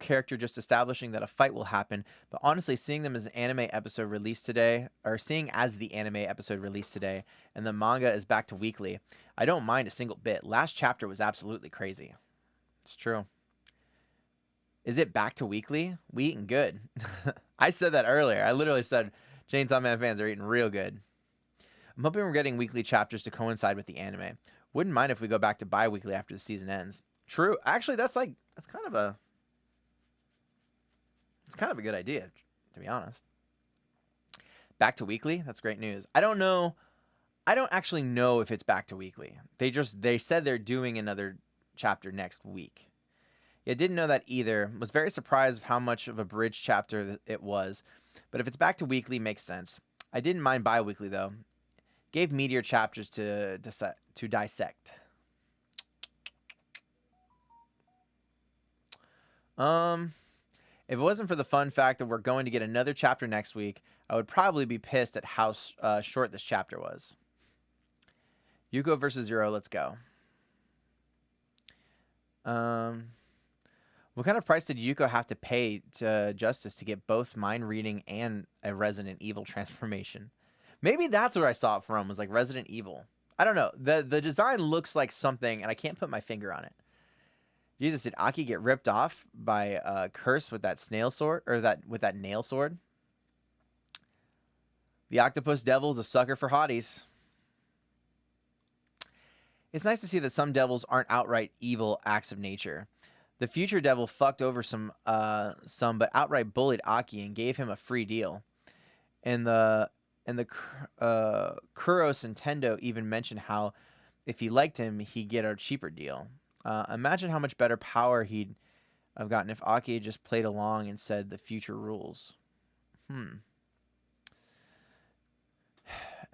character, just establishing that a fight will happen. But honestly, seeing them as an anime episode released today, or seeing as the anime episode released today, and the manga is back to weekly, I don't mind a single bit. Last chapter was absolutely crazy. It's true. Is it back to weekly? We eating good. I said that earlier. I literally said Chainsaw Man fans are eating real good. I'm hoping we're getting weekly chapters to coincide with the anime. Wouldn't mind if we go back to bi-weekly after the season ends. True. Actually, that's kind of a good idea, to be honest. Back to weekly? That's great news. I don't know. I don't actually know if it's back to weekly. They said they're doing another chapter next week. Yeah, didn't know that either. Was very surprised of how much of a bridge chapter it was. But if it's back to weekly, makes sense. I didn't mind bi-weekly, though. Gave meteor chapters to dissect. If it wasn't for the fun fact that we're going to get another chapter next week, I would probably be pissed at how short this chapter was. Yuko versus Zero, let's go. What kind of price did Yuko have to pay to Justice to get both mind reading and a Resident Evil transformation? Maybe that's where I saw it from, was like Resident Evil. I don't know. The design looks like something, and I can't put my finger on it. Jesus, did Aki get ripped off by Curse with that snail sword, or with that nail sword? The Octopus Devil's a sucker for hotties. It's nice to see that some devils aren't outright evil acts of nature. The future devil fucked over some, but outright bullied Aki and gave him a free deal. And the Kuros Nintendo even mentioned how if he liked him, he'd get a cheaper deal. Imagine how much better power he'd have gotten if Aki had just played along and said the future rules. And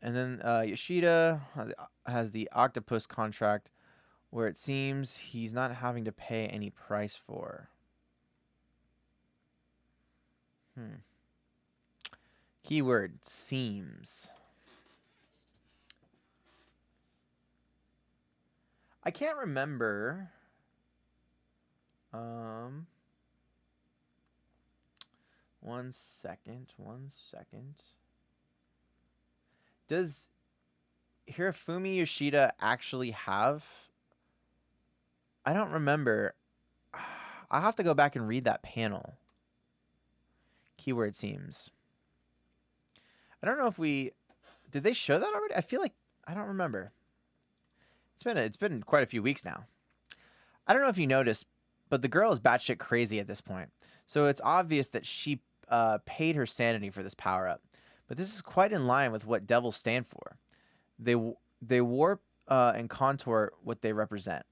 then Yoshida has the octopus contract where it seems he's not having to pay any price for. Keyword, seems. I can't remember. One second. Does Hirofumi Yoshida actually have? I don't remember. I'll have to go back and read that panel. Keyword seems. I don't know if did they show that already? I feel like I don't remember. It's been quite a few weeks now. I don't know if you noticed, but the girl is batshit crazy at this point. So it's obvious that she paid her sanity for this power-up. But this is quite in line with what devils stand for. They warp and contour what they represent.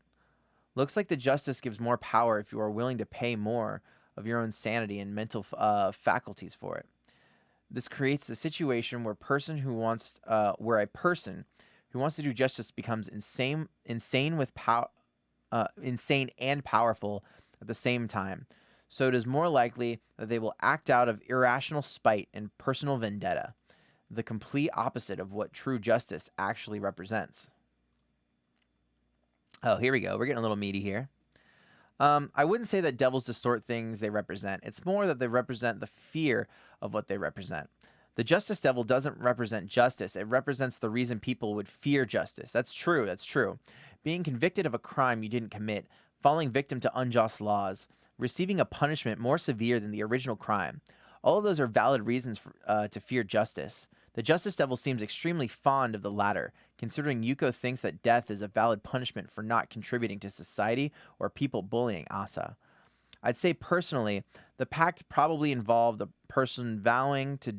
Looks like the justice gives more power if you are willing to pay more of your own sanity and mental faculties for it. This creates a situation where a person who wants to do justice becomes insane and powerful at the same time. So it is more likely that they will act out of irrational spite and personal vendetta, the complete opposite of what true justice actually represents. Oh, here we go. We're getting a little meaty here. I wouldn't say that devils distort things they represent. It's more that they represent the fear of what they represent. The justice devil doesn't represent justice. It represents the reason people would fear justice. That's true. Being convicted of a crime you didn't commit, falling victim to unjust laws, receiving a punishment more severe than the original crime. All of those are valid reasons to fear justice. The Justice Devil seems extremely fond of the latter, considering Yuko thinks that death is a valid punishment for not contributing to society or people bullying Asa. I'd say personally, the pact probably involved a person vowing to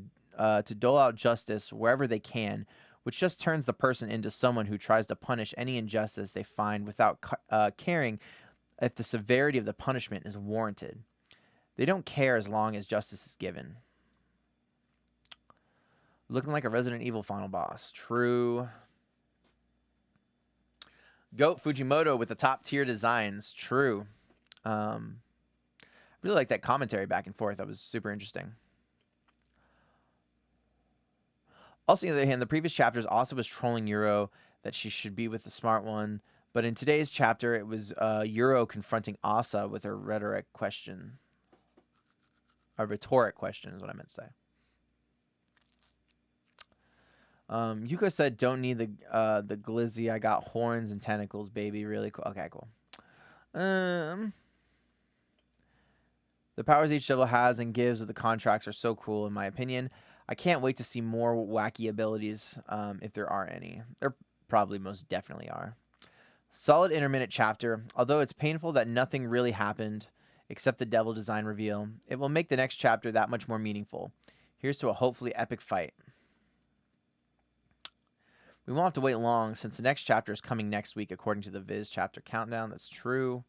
dole out justice wherever they can, which just turns the person into someone who tries to punish any injustice they find without caring if the severity of the punishment is warranted. They don't care as long as justice is given. Looking like a Resident Evil final boss. True. Goat Fujimoto with the top tier designs. True. Really like that commentary back and forth. That was super interesting. Also, on the other hand, the previous chapters also was trolling Yuro that she should be with the smart one. But in today's chapter, it was Yuro confronting Asa with a rhetoric question. A rhetoric question is what I meant to say. Yuko said, "Don't need the glizzy. I got horns and tentacles, baby. Really cool." Okay, cool. The powers each devil has and gives with the contracts are so cool, in my opinion. I can't wait to see more wacky abilities, if there are any. There probably most definitely are. Solid intermittent chapter. Although it's painful that nothing really happened except the devil design reveal, it will make the next chapter that much more meaningful. Here's to a hopefully epic fight. We won't have to wait long since the next chapter is coming next week according to the Viz chapter countdown. That's true.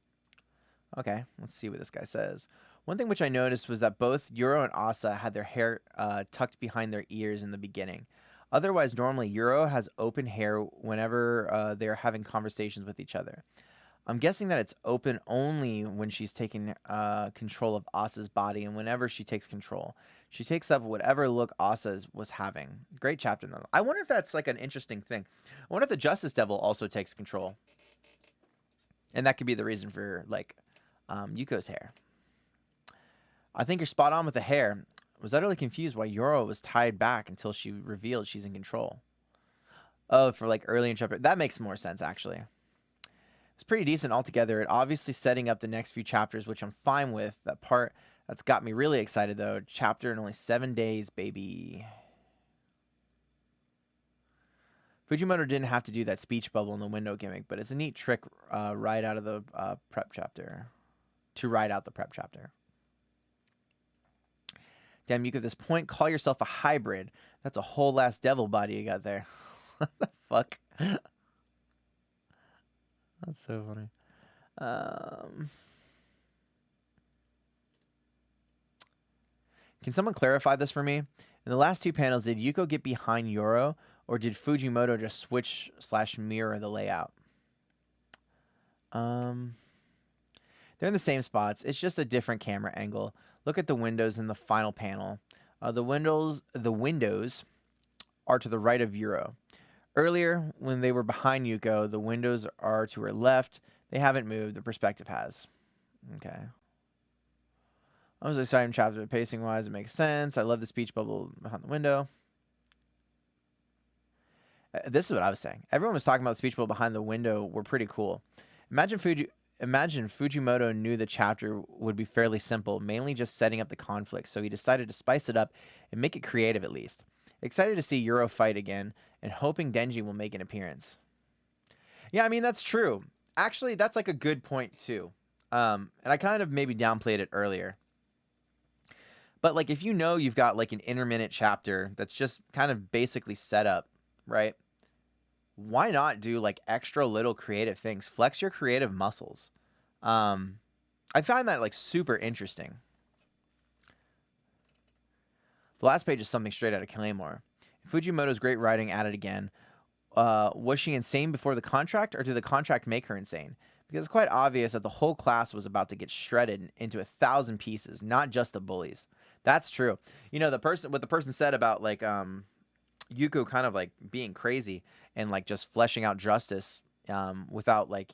Okay, let's see what this guy says. One thing which I noticed was that both Yuro and Asa had their hair tucked behind their ears in the beginning. Otherwise, normally Yuro has open hair whenever they're having conversations with each other. I'm guessing that it's open only when she's taking control of Asa's body and whenever she takes control. She takes up whatever look Asa was having. Great chapter, though. I wonder if that's like an interesting thing. I wonder if the Justice Devil also takes control. And that could be the reason for, like, Yuko's hair. I think you're spot on with the hair. I was utterly confused why Yuro was tied back until she revealed she's in control. Oh, for like early in chapter. That makes more sense, actually. It's pretty decent altogether. It obviously setting up the next few chapters, which I'm fine with. That part that's got me really excited, though. Chapter in only 7 days, baby. Fujimoto didn't have to do that speech bubble in the window gimmick, but it's a neat trick right out of the prep chapter. To write out the prep chapter. Damn, you at this point call yourself a hybrid. That's a whole last devil body you got there. What the fuck? That's so funny. Can someone clarify this for me? In the last 2 panels, did Yuko get behind Yuro, or did Fujimoto just switch/mirror the layout? They're in the same spots. It's just a different camera angle. Look at the windows in the final panel. The windows are to the right of Yuro. Earlier, when they were behind Yuko, the windows are to her left. They haven't moved. The perspective has. Okay. I was excited chapter pacing-wise. It makes sense. I love the speech bubble behind the window. This is what I was saying. Everyone was talking about the speech bubble behind the window were pretty cool. Imagine Fujimoto knew the chapter would be fairly simple, mainly just setting up the conflict, so he decided to spice it up and make it creative at least. Excited to see Yuro fight again, and hoping Denji will make an appearance. Yeah, I mean, that's true. Actually, that's like a good point, too. And I kind of maybe downplayed it earlier. But, like, if you know you've got, like, an intermittent chapter that's just kind of basically set up, right? Why not do, like, extra little creative things? Flex your creative muscles. I find that, like, super interesting. The last page is something straight out of Claymore. Fujimoto's great writing added again. Was she insane before the contract, or did the contract make her insane? Because it's quite obvious that the whole class was about to get shredded into 1,000 pieces, not just the bullies. That's true. You know, what the person said about, like, Yuko kind of, like, being crazy and, like, just fleshing out justice without, like,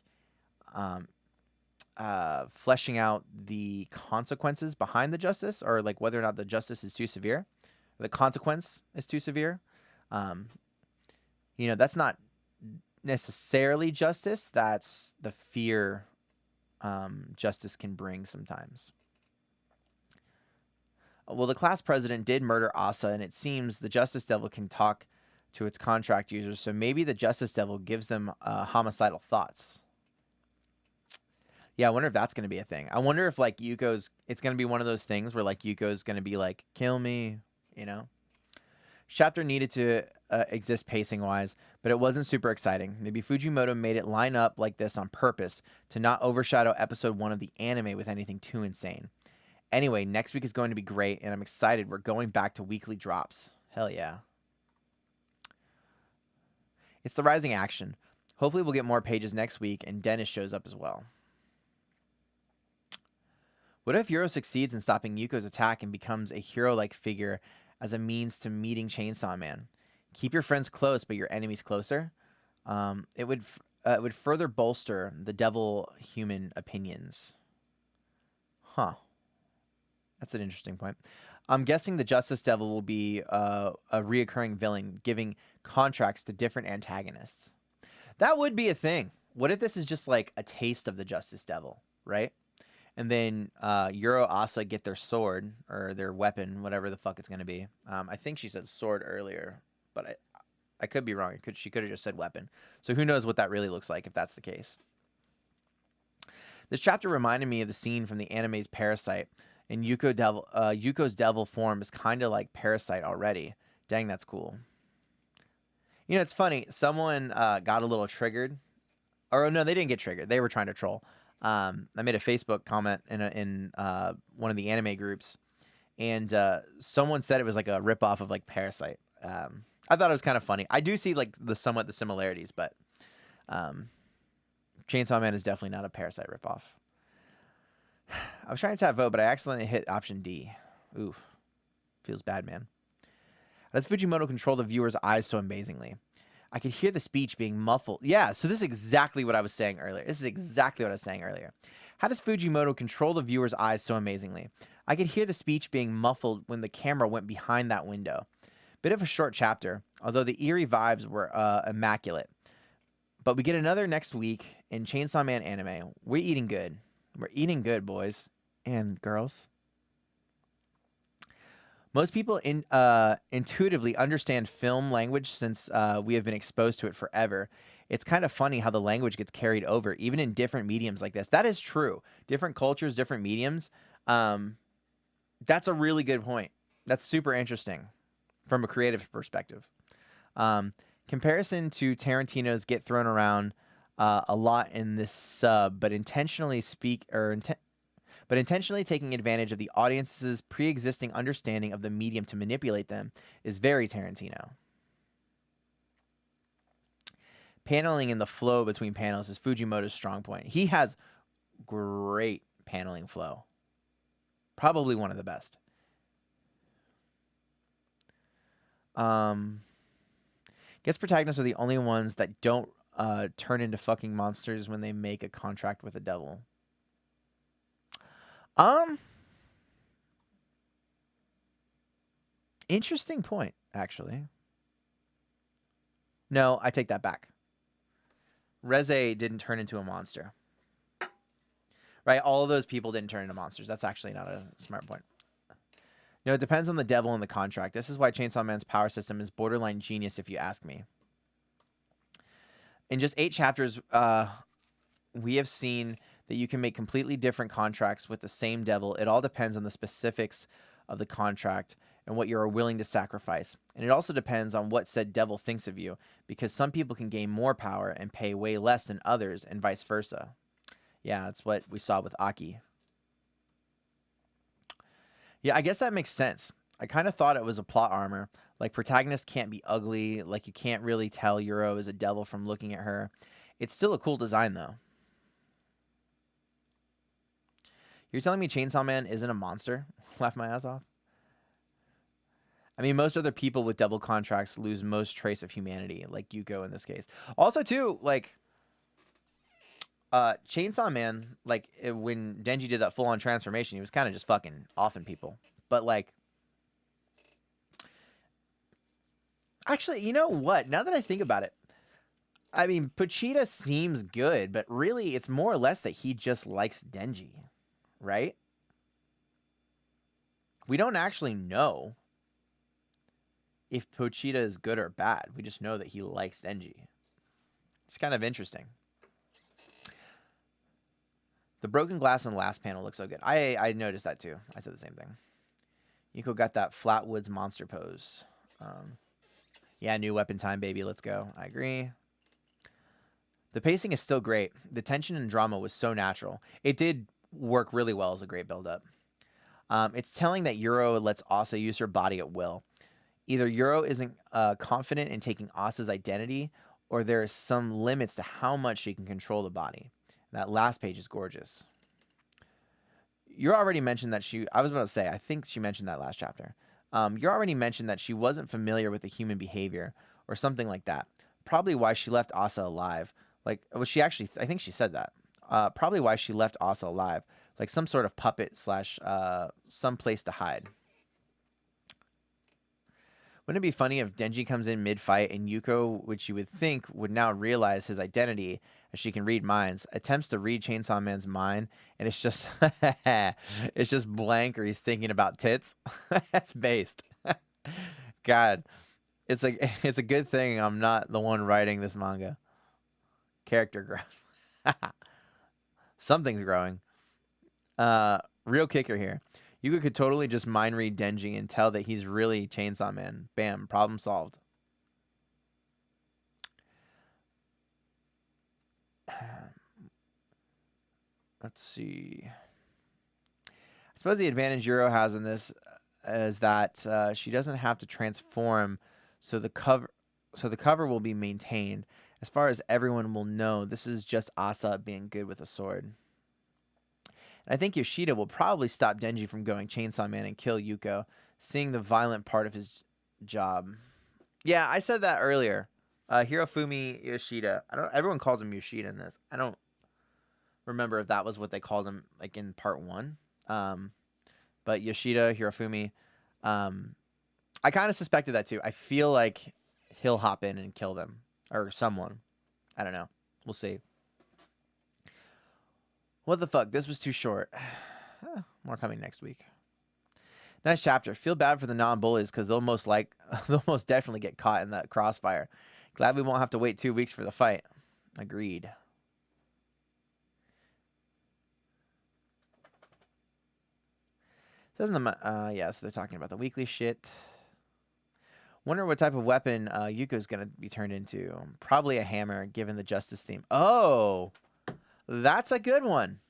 fleshing out the consequences behind the justice, or, like, whether or not the justice is too severe. The consequence is too severe. You know, that's not necessarily justice. That's the fear justice can bring sometimes. Well, the class president did murder Asa, and it seems the Justice Devil can talk to its contract users, so maybe the Justice Devil gives them homicidal thoughts. Yeah, I wonder if that's going to be a thing. I wonder if, like, Yuko's... It's going to be one of those things where, like, Yuko's going to be like, kill me, you know? Chapter needed to exist pacing-wise, but it wasn't super exciting. Maybe Fujimoto made it line up like this on purpose to not overshadow episode 1 of the anime with anything too insane. Anyway, next week is going to be great, and I'm excited. We're going back to weekly drops. Hell yeah. It's the rising action. Hopefully we'll get more pages next week, and Dennis shows up as well. What if Yuro succeeds in stopping Yuko's attack and becomes a hero-like figure as a means to meeting Chainsaw Man? Keep your friends close, but your enemies closer? It would further bolster the devil-human opinions. Huh. That's an interesting point. I'm guessing the Justice Devil will be a reoccurring villain, giving contracts to different antagonists. That would be a thing. What if this is just like a taste of the Justice Devil, right? And then Yuro Asa get their sword or their weapon, whatever the fuck it's going to be. I think she said sword earlier, but I could be wrong. She could have just said weapon. So who knows what that really looks like if that's the case. This chapter reminded me of the scene from the anime's Parasite. And Yuko's devil form is kind of like Parasite already. Dang, that's cool. You know, it's funny. Someone got a little triggered. Or no, they didn't get triggered. They were trying to troll. I made a Facebook comment in one of the anime groups. And someone said it was like a ripoff of like Parasite. I thought it was kind of funny. I do see like the similarities, but Chainsaw Man is definitely not a Parasite ripoff. I was trying to tap vote, but I accidentally hit option D. Oof. Feels bad, man. How does Fujimoto control the viewer's eyes so amazingly? I could hear the speech being muffled. Yeah, so this is exactly what I was saying earlier. How does Fujimoto control the viewer's eyes so amazingly? I could hear the speech being muffled when the camera went behind that window. Bit of a short chapter, although the eerie vibes were immaculate. But we get another next week in Chainsaw Man anime. We're eating good. We're eating good, boys and girls. Most people intuitively understand film language since we have been exposed to it forever. It's kind of funny how the language gets carried over, even in different mediums like this. That is true. Different cultures, different mediums. That's a really good point. That's super interesting from a creative perspective. Comparison to Tarantino's Get Thrown Around a lot in this sub, but intentionally taking advantage of the audience's pre-existing understanding of the medium to manipulate them is very Tarantino. Paneling in the flow between panels is Fujimoto's strong point. He has great paneling flow. Probably one of the best. Guess protagonists are the only ones that don't turn into fucking monsters when they make a contract with the devil. Interesting point, actually. No, I take that back. Reze didn't turn into a monster. Right? All of those people didn't turn into monsters. That's actually not a smart point. No, it depends on the devil and the contract. This is why Chainsaw Man's power system is borderline genius, if you ask me. In just 8 chapters, we have seen that you can make completely different contracts with the same devil. It all depends on the specifics of the contract and what you are willing to sacrifice. And it also depends on what said devil thinks of you, because some people can gain more power and pay way less than others, and vice versa. Yeah, that's what we saw with Aki. Yeah, I guess that makes sense. I kind of thought it was a plot armor. Like, protagonists can't be ugly. Like, you can't really tell Yuro is a devil from looking at her. It's still a cool design, though. You're telling me Chainsaw Man isn't a monster? Laugh my ass off. I mean, most other people with devil contracts lose most trace of humanity, like Yuko in this case. Also, too, like, Chainsaw Man, like, when Denji did that full-on transformation, he was kind of just fucking offing people. But, like, actually, you know what? Now that I think about it, I mean, Pochita seems good, but really it's more or less that he just likes Denji, right? We don't actually know if Pochita is good or bad. We just know that he likes Denji. It's kind of interesting. The broken glass in the last panel looks so good. I noticed that too. I said the same thing. Yuko got that Flatwoods monster pose. Yeah, new weapon time, baby. Let's go. I agree. The pacing is still great. The tension and drama was so natural. It did work really well as a great build-up. It's telling that Yuro lets Asa use her body at will. Either Yuro isn't confident in taking Asa's identity, or there is some limits to how much she can control the body. That last page is gorgeous. You already mentioned that I was about to say, I think she mentioned that last chapter. You already mentioned that she wasn't familiar with the human behavior or something like that. Probably why she left Asa alive. Like, was she actually, I think she said that. Probably why she left Asa alive. Like some sort of puppet slash some place to hide. Wouldn't it be funny if Denji comes in mid-fight and Yuko, which you would think would now realize his identity as she can read minds, attempts to read Chainsaw Man's mind, and it's just it's just blank, or he's thinking about tits? That's based. God, it's a good thing I'm not the one writing this manga. Character growth. Something's growing. Real kicker here. Yuko could totally just mind read Denji and tell that he's really Chainsaw Man. Bam, problem solved. Let's see. I suppose the advantage Yuro has in this is that she doesn't have to transform, so the cover will be maintained. As far as everyone will know, this is just Asa being good with a sword. And I think Yoshida will probably stop Denji from going Chainsaw Man and kill Yuko, seeing the violent part of his job. Yeah, I said that earlier. Hirofumi Yoshida. Everyone calls him Yoshida in this. I don't remember if that was what they called him like in part 1. But Yoshida, Hirofumi. I kind of suspected that too. I feel like he'll hop in and kill them. Or someone. I don't know. We'll see. What the fuck? This was too short. More coming next week. Nice chapter. Feel bad for the non-bullies because they'll most definitely get caught in that crossfire. Glad we won't have to wait 2 weeks for the fight. Agreed. Doesn't yeah, so they're talking about the weekly shit. Wonder what type of weapon Yuko's gonna be turned into. Probably a hammer, given the justice theme. Oh, that's a good one.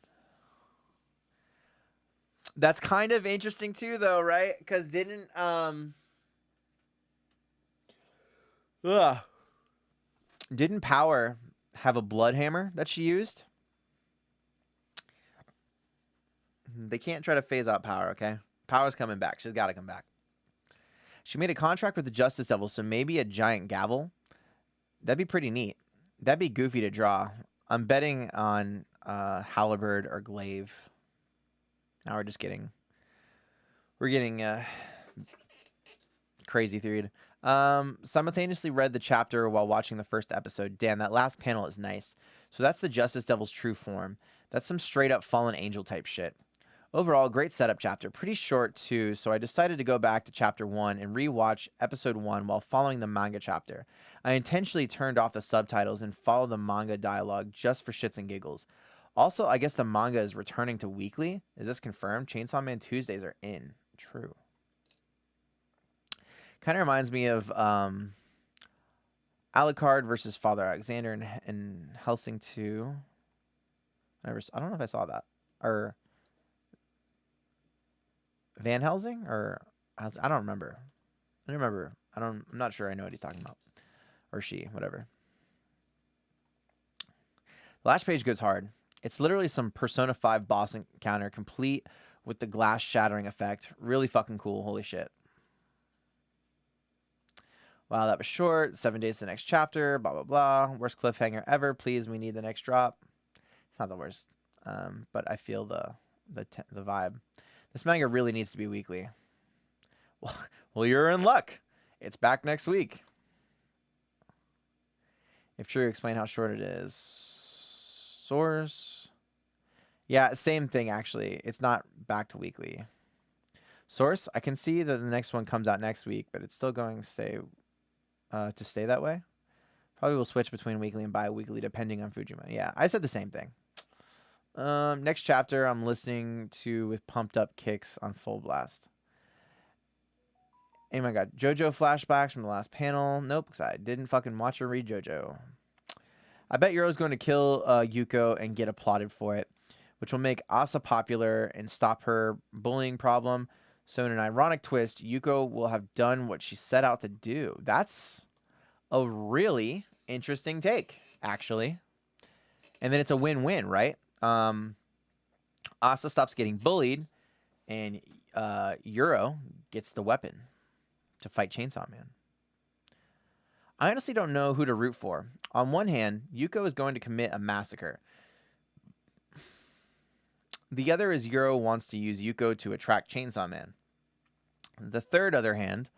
That's kind of interesting too, though, right? Because didn't Power have a blood hammer that she used? They can't try to phase out Power, okay? Power's coming back. She's got to come back. She made a contract with the Justice Devil, so maybe a giant gavel. That'd be pretty neat. That'd be goofy to draw. I'm betting on Halberd or Glaive. Now we're getting crazy theory. Simultaneously read the chapter while watching the first episode. Damn, that last panel is nice. So that's the Justice Devil's true form. That's some straight up fallen angel type shit. Overall, great setup chapter. Pretty short too, so I decided to go back to chapter 1 and rewatch episode 1 while following the manga chapter. I intentionally turned off the subtitles and followed the manga dialogue just for shits and giggles. Also, I guess the manga is returning to weekly. Is this confirmed? Chainsaw Man Tuesdays are in. True. Kind of reminds me of Alucard versus Father Alexander in Helsing 2. I don't know if I saw that. Or Van Helsing? Or I don't remember. I'm not sure I know what he's talking about. Or she, whatever. The last page goes hard. It's literally some Persona 5 boss encounter complete with the glass shattering effect. Really fucking cool. Holy shit. Wow, that was short. 7 days to the next chapter. Blah, blah, blah. Worst cliffhanger ever. Please, we need the next drop. It's not the worst. But I feel the vibe. This manga really needs to be weekly. Well, you're in luck. It's back next week. If true, explain how short it is. Source. Yeah, same thing actually. It's not back to weekly. Source, I can see that the next one comes out next week, but it's still going to stay that way. Probably will switch between weekly and bi-weekly depending on Fujimoto. Yeah, I said the same thing. Next chapter I'm listening to with pumped up kicks on full blast. Oh my god, JoJo flashbacks from the last panel. Nope, because I didn't fucking watch or read JoJo. I bet Yuro's going to kill Yuko and get applauded for it, which will make Asa popular and stop her bullying problem. So in an ironic twist, Yuko will have done what she set out to do. That's a really interesting take, actually. And then it's a win-win, right? Asa stops getting bullied, and Yuro gets the weapon to fight Chainsaw Man. I honestly don't know who to root for. On one hand, Yuko is going to commit a massacre. The other is Yuro wants to use Yuko to attract Chainsaw Man. The third other hand,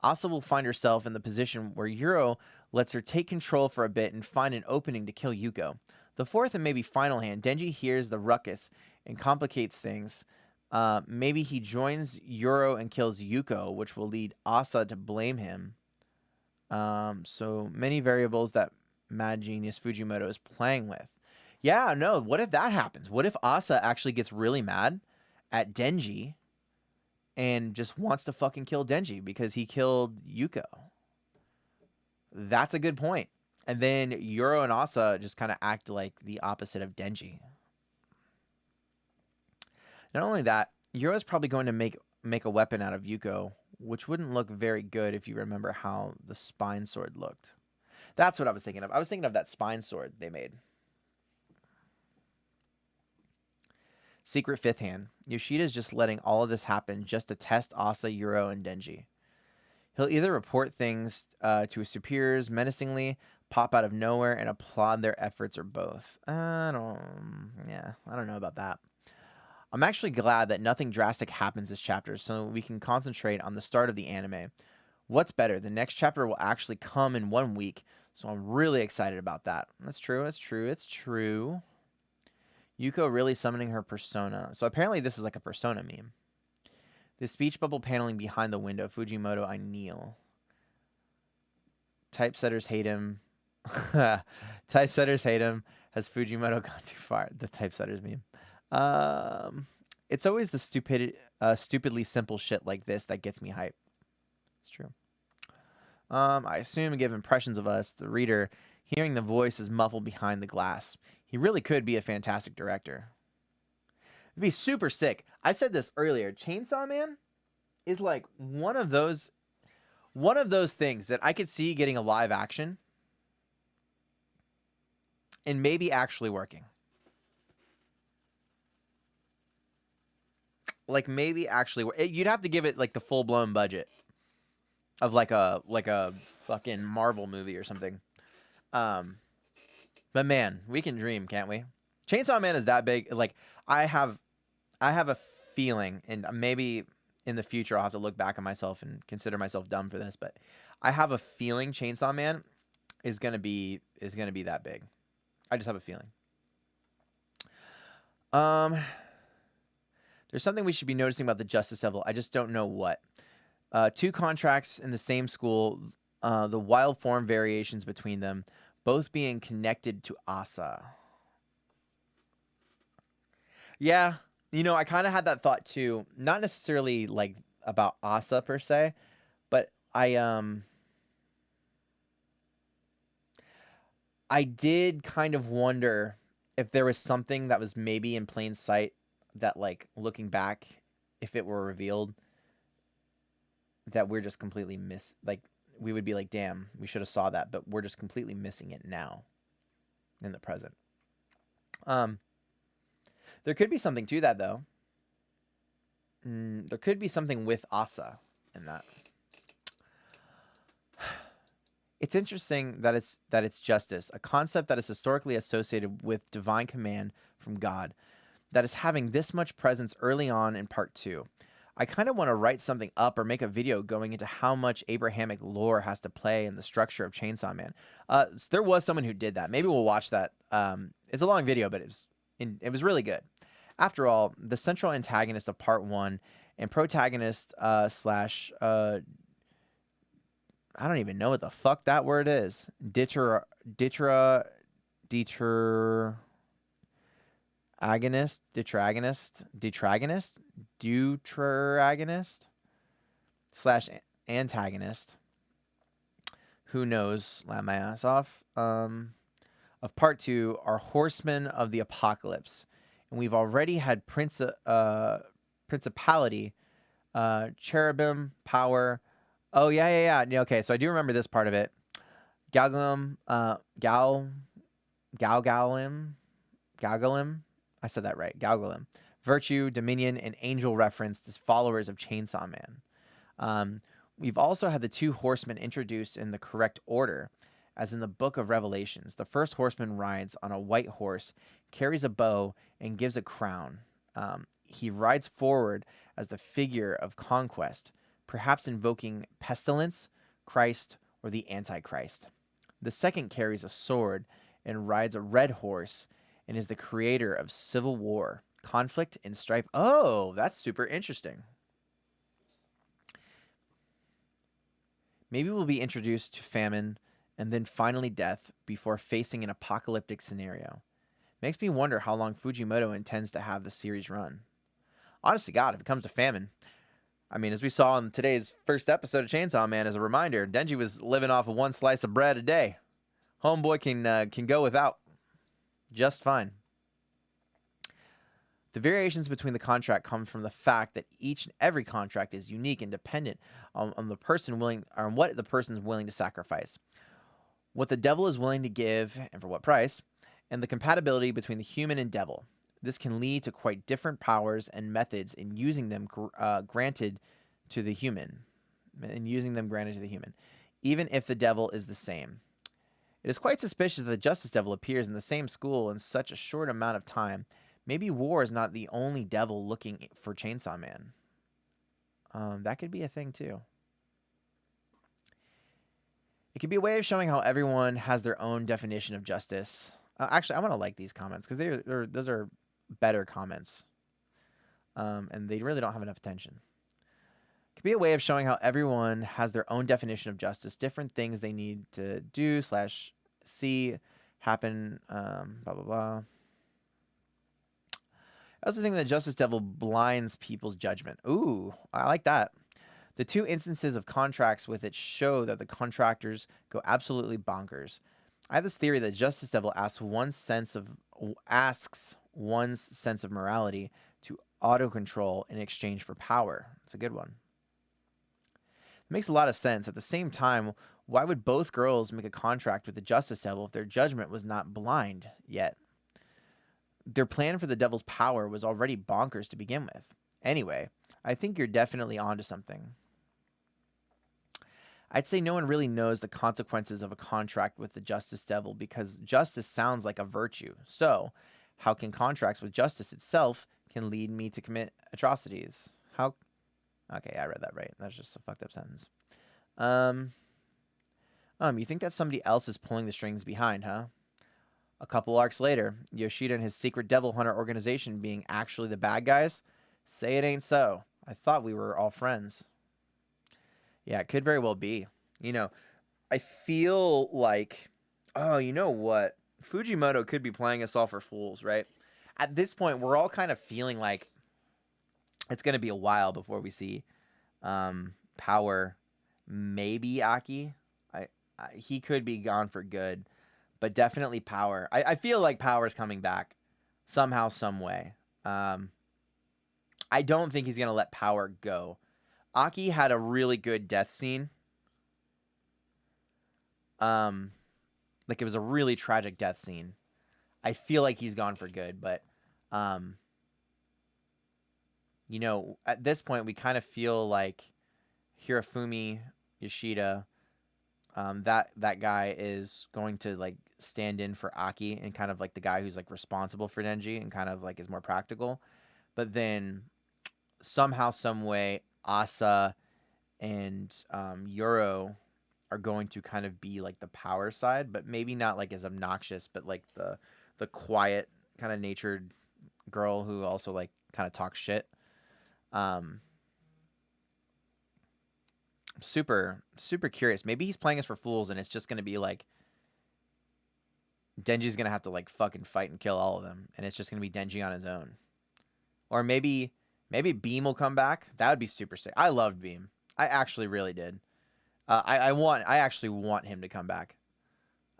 Asa will find herself in the position where Yuro lets her take control for a bit and find an opening to kill Yuko. The fourth and maybe final hand, Denji hears the ruckus and complicates things. Maybe he joins Yuro and kills Yuko, which will lead Asa to blame him. So many variables that Mad Genius Fujimoto is playing with. Yeah, no, what if that happens? What if Asa actually gets really mad at Denji and just wants to fucking kill Denji because he killed Yuko? That's a good point. And then Yuro and Asa just kind of act like the opposite of Denji. Not only that, Yuro is probably going to make a weapon out of Yuko, which wouldn't look very good if you remember how the spine sword looked. That's what I was thinking of. I was thinking of that spine sword they made. Secret fifth hand. Yoshida's just letting all of this happen just to test Asa, Yuro, and Denji. He'll either report things to his superiors menacingly, pop out of nowhere, and applaud their efforts, or both. I don't know about that. I'm actually glad that nothing drastic happens this chapter, so we can concentrate on the start of the anime. What's better, the next chapter will actually come in 1 week, so I'm really excited about that. That's true, it's true, it's true. Yuko really summoning her persona. So apparently this is like a persona meme. The speech bubble paneling behind the window. Fujimoto, I kneel. Typesetters hate him. Typesetters hate him. Has Fujimoto gone too far? The typesetters meme. It's always the stupidly simple shit like this that gets me hype. It's true. I assume to give impressions of us, the reader, hearing the voice is muffled behind the glass. He really could be a fantastic director. It'd be super sick. I said this earlier. Chainsaw Man is like one of those things that I could see getting a live action and maybe actually working. Like maybe actually you'd have to give it like the full-blown budget of like a fucking Marvel movie or something. But man, we can dream, can't we? Chainsaw Man is that big. Like I have a feeling, and maybe in the future I'll have to look back on myself and consider myself dumb for this, but I have a feeling Chainsaw Man is gonna be that big. I just have a feeling. There's something we should be noticing about the Justice Level. I just don't know what. 2 contracts in the same school, the wild form variations between them, both being connected to Asa. Yeah, I kind of had that thought too. Not necessarily like about Asa per se, but I did kind of wonder if there was something that was maybe in plain sight that, like, looking back, if it were revealed, that we're just completely we would be like, damn, we should have saw that, but we're just completely missing it now in the present. There could be something to that, though. There could be something with Asa in that. It's interesting that it's justice, a concept that is historically associated with divine command from God, that is having this much presence early on in part 2. I kind of want to write something up or make a video going into how much Abrahamic lore has to play in the structure of Chainsaw Man. There was someone who did that. Maybe we'll watch that. It's a long video, but it was really good. After all, the central antagonist of part one and protagonist slash I don't even know what the fuck that word is. Detragonist, deuteragonist slash antagonist. Who knows? Laugh my ass off. Of part two are horsemen of the apocalypse, and we've already had principality, cherubim, power. Oh yeah. Okay, so I do remember this part of it. Galgalim, Galgalim. I said that right. Galgalim. Virtue, dominion, and angel referenced as followers of Chainsaw Man. We've also had the two horsemen introduced in the correct order, as in the Book of Revelations. The first horseman rides on a white horse, carries a bow, and gives a crown. He rides forward as the figure of conquest, perhaps invoking pestilence, Christ, or the Antichrist. The second carries a sword and rides a red horse and is the creator of civil war, conflict, and strife. Oh, that's super interesting. Maybe we'll be introduced to famine and then finally death before facing an apocalyptic scenario. Makes me wonder how long Fujimoto intends to have the series run. Honest to God, if it comes to famine, I mean, as we saw in today's first episode of Chainsaw Man, as a reminder, Denji was living off of one slice of bread a day. Homeboy can go without just fine. The variations between the contract come from the fact that each and every contract is unique and dependent on the person willing, or on what the person is willing to sacrifice, what the devil is willing to give, and for what price, and the compatibility between the human and devil. This can lead to quite different powers and methods in using them granted to the human, even if the devil is the same. It is quite suspicious that the Justice Devil appears in the same school in such a short amount of time. Maybe War is not the only devil looking for Chainsaw Man. That could be a thing too. It could be a way of showing how everyone has their own definition of justice. Actually, I want to like these comments because those are better comments, and they really don't have enough attention. It could be a way of showing how everyone has their own definition of justice, different things they need to do / see happen, blah, blah, blah. I also think that Justice Devil blinds people's judgment. Ooh, I like that. The two instances of contracts with it show that the contractors go absolutely bonkers. I have this theory that Justice Devil asks one's sense of morality to auto-control in exchange for power. It's a good one. It makes a lot of sense. At the same time, why would both girls make a contract with the Justice Devil if their judgment was not blind yet? Their plan for the devil's power was already bonkers to begin with. Anyway, I think you're definitely onto something. I'd say no one really knows the consequences of a contract with the Justice Devil because justice sounds like a virtue. So, how can contracts with justice itself can lead me to commit atrocities? How? Okay, I read that right. That's just a fucked up sentence. You think that somebody else is pulling the strings behind, huh? A couple arcs later, Yoshida and his secret devil hunter organization being actually the bad guys? Say it ain't so. I thought we were all friends. Yeah, it could very well be. You know, I feel like, oh, you know what? Fujimoto could be playing us all for fools, right? At this point, we're all kind of feeling like it's going to be a while before we see Power, maybe Aki. He could be gone for good, but definitely Power. I feel like Power's coming back somehow, some way. I don't think he's going to let Power go. Aki had a really good death scene. Like it was a really tragic death scene. I feel like he's gone for good, but you know, at this point we kind of feel like Hirofumi Yoshida, that guy is going to like stand in for Aki and kind of like the guy who's like responsible for Denji and kind of like is more practical. But then somehow, some way, Asa and Euro are going to kind of be like the power side, but maybe not like as obnoxious, but like the quiet kind of natured girl who also like kind of talks shit. I'm super curious. Maybe he's playing us for fools, and it's just gonna be like Denji's gonna have to like fucking fight and kill all of them, and it's just gonna be Denji on his own. Or maybe Beam will come back. That would be super sick. I loved Beam. I actually really did. I actually want him to come back.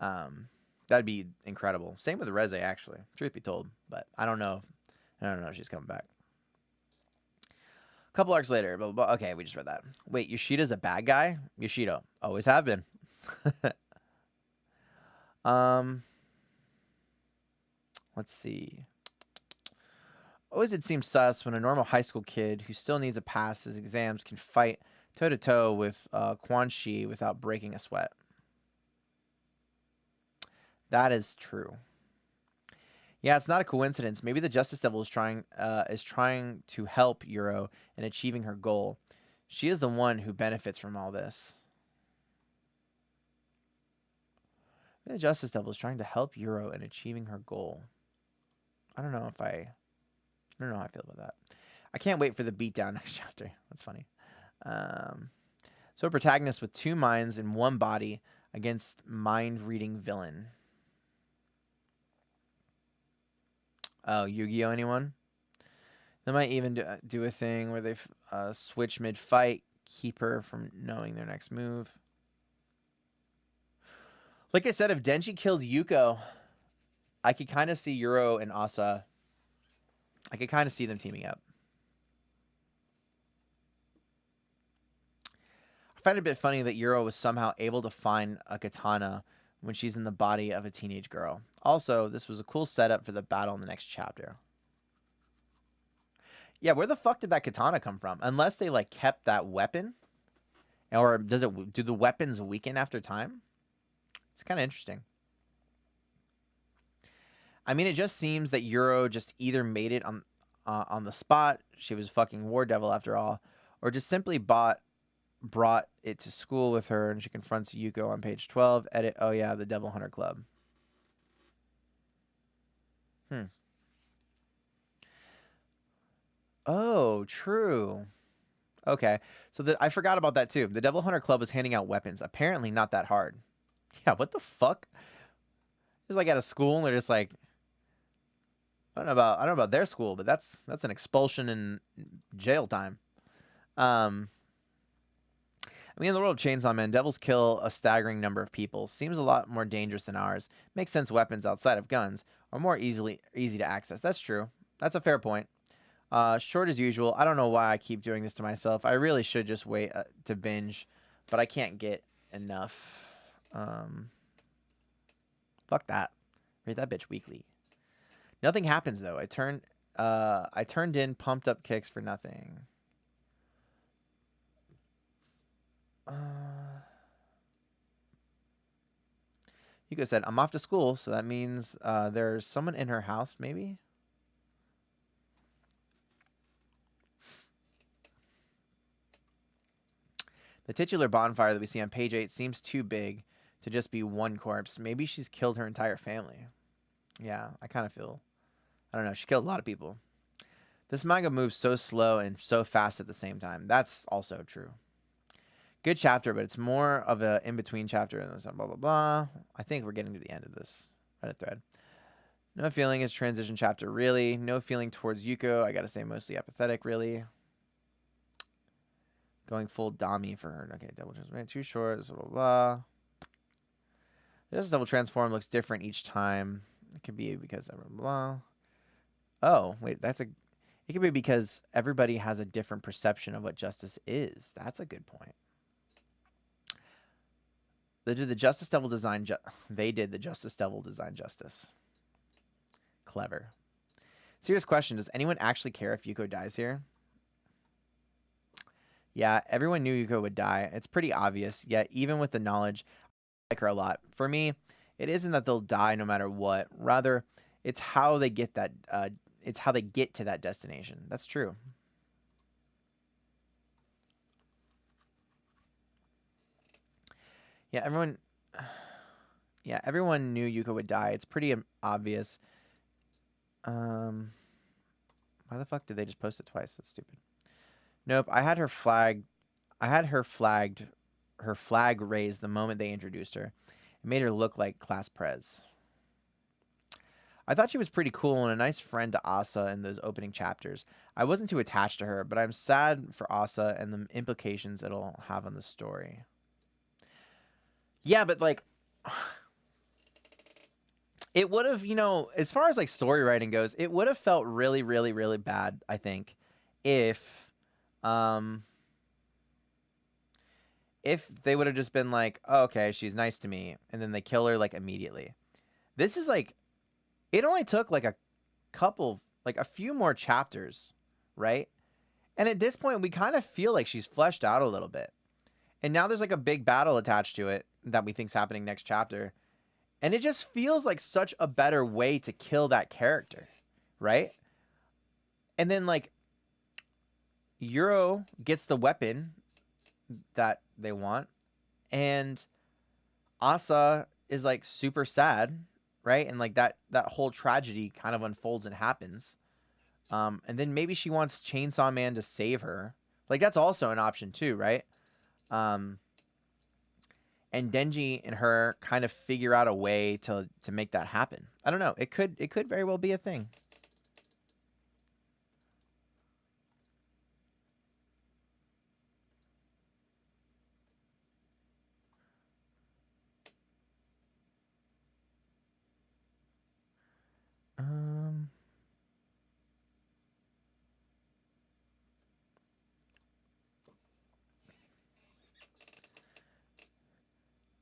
That'd be incredible. Same with Reze, actually. Truth be told, but I don't know. I don't know if she's coming back. A couple arcs later, blah, blah, blah. Okay, we just read that. Wait, Yoshida's a bad guy? Yoshida. Always have been. Let's see. Always it seems sus when a normal high school kid who still needs to pass his exams can fight toe-to-toe with Quan Chi without breaking a sweat. That is true. Yeah, it's not a coincidence. Maybe the Justice Devil is trying to help Euro in achieving her goal. She is the one who benefits from all this. Maybe the Justice Devil is trying to help Euro in achieving her goal. I don't know how I feel about that. I can't wait for the beatdown next chapter. That's funny. So a protagonist with two minds in one body against mind-reading villain. Oh, Yu-Gi-Oh! Anyone? They might even do a thing where they switch mid-fight, keep her from knowing their next move. Like I said, if Denji kills Yuko, I could kind of see Euro and Asa. I could kind of see them teaming up. I find it a bit funny that Euro was somehow able to find a katana when she's in the body of a teenage girl. Also, this was a cool setup for the battle in the next chapter. Yeah, where the fuck did that katana come from? Unless they like kept that weapon, or do the weapons weaken after time? It's kind of interesting. I mean, it just seems that Euro just either made it on the spot. She was fucking War Devil after all, or just simply brought it to school with her, and she confronts Yuko on page 12. Edit. Oh yeah, the Devil Hunter Club. Oh, true. Okay, so I forgot about that too. The Devil Hunter Club was handing out weapons. Apparently, not that hard. Yeah, what the fuck? It's like at a school, and they're just like, I don't know about their school, but that's an expulsion and jail time. I mean, in the world of Chainsaw Man, devils kill a staggering number of people. Seems a lot more dangerous than ours. Makes sense weapons outside of guns are more easy to access. That's true. That's a fair point. Short as usual. I don't know why I keep doing this to myself. I really should just wait to binge, but I can't get enough. Fuck that. Read that bitch weekly. Nothing happens though. I turned in pumped up kicks for nothing. Yuko said, I'm off to school, so that means there's someone in her house, maybe? The titular bonfire that we see on page 8 seems too big to just be one corpse. Maybe she's killed her entire family. Yeah, I kind of feel... I don't know. She killed a lot of people. This manga moves so slow and so fast at the same time. That's also true. Good chapter, but it's more of an in-between chapter. And blah, blah, blah. I think we're getting to the end of this Reddit thread. No feeling is transition chapter, really. No feeling towards Yuko. I gotta say mostly apathetic, really. Going full Dami for her. Okay, double transform. Too short. Blah, blah, blah. This double transform looks different each time. It could be because blah, blah, blah. Oh, wait, it could be because everybody has a different perception of what justice is. That's a good point. They did the Justice Devil design justice. Clever. Serious question. Does anyone actually care if Yuko dies here? Yeah, everyone knew Yuko would die. It's pretty obvious. Yet, even with the knowledge, I like her a lot. For me, it isn't that they'll die no matter what. Rather, it's how they get that. It's how they get to that destination. That's true. Yeah, everyone knew Yuko would die. It's pretty obvious. Why the fuck did they just post it twice? That's stupid. Nope, I had her flagged. Her flag raised the moment they introduced her. It made her look like class prez. I thought she was pretty cool and a nice friend to Asa in those opening chapters. I wasn't too attached to her, but I'm sad for Asa and the implications it'll have on the story. Yeah, but like, it would have, as far as like story writing goes, it would have felt really, really, really bad, I think, if they would have just been like, oh, okay, she's nice to me, and then they kill her like immediately. This is like, it only took like a few more chapters, right? And at this point, we kind of feel like she's fleshed out a little bit. And now there's like a big battle attached to it that we think's happening next chapter. And it just feels like such a better way to kill that character, right? And then like Euro gets the weapon that they want, and Asa is like super sad, right? And like that whole tragedy kind of unfolds and happens. And then maybe she wants Chainsaw Man to save her. Like that's also an option too, right? And Denji and her kind of figure out a way to make that happen. I don't know. It could very well be a thing.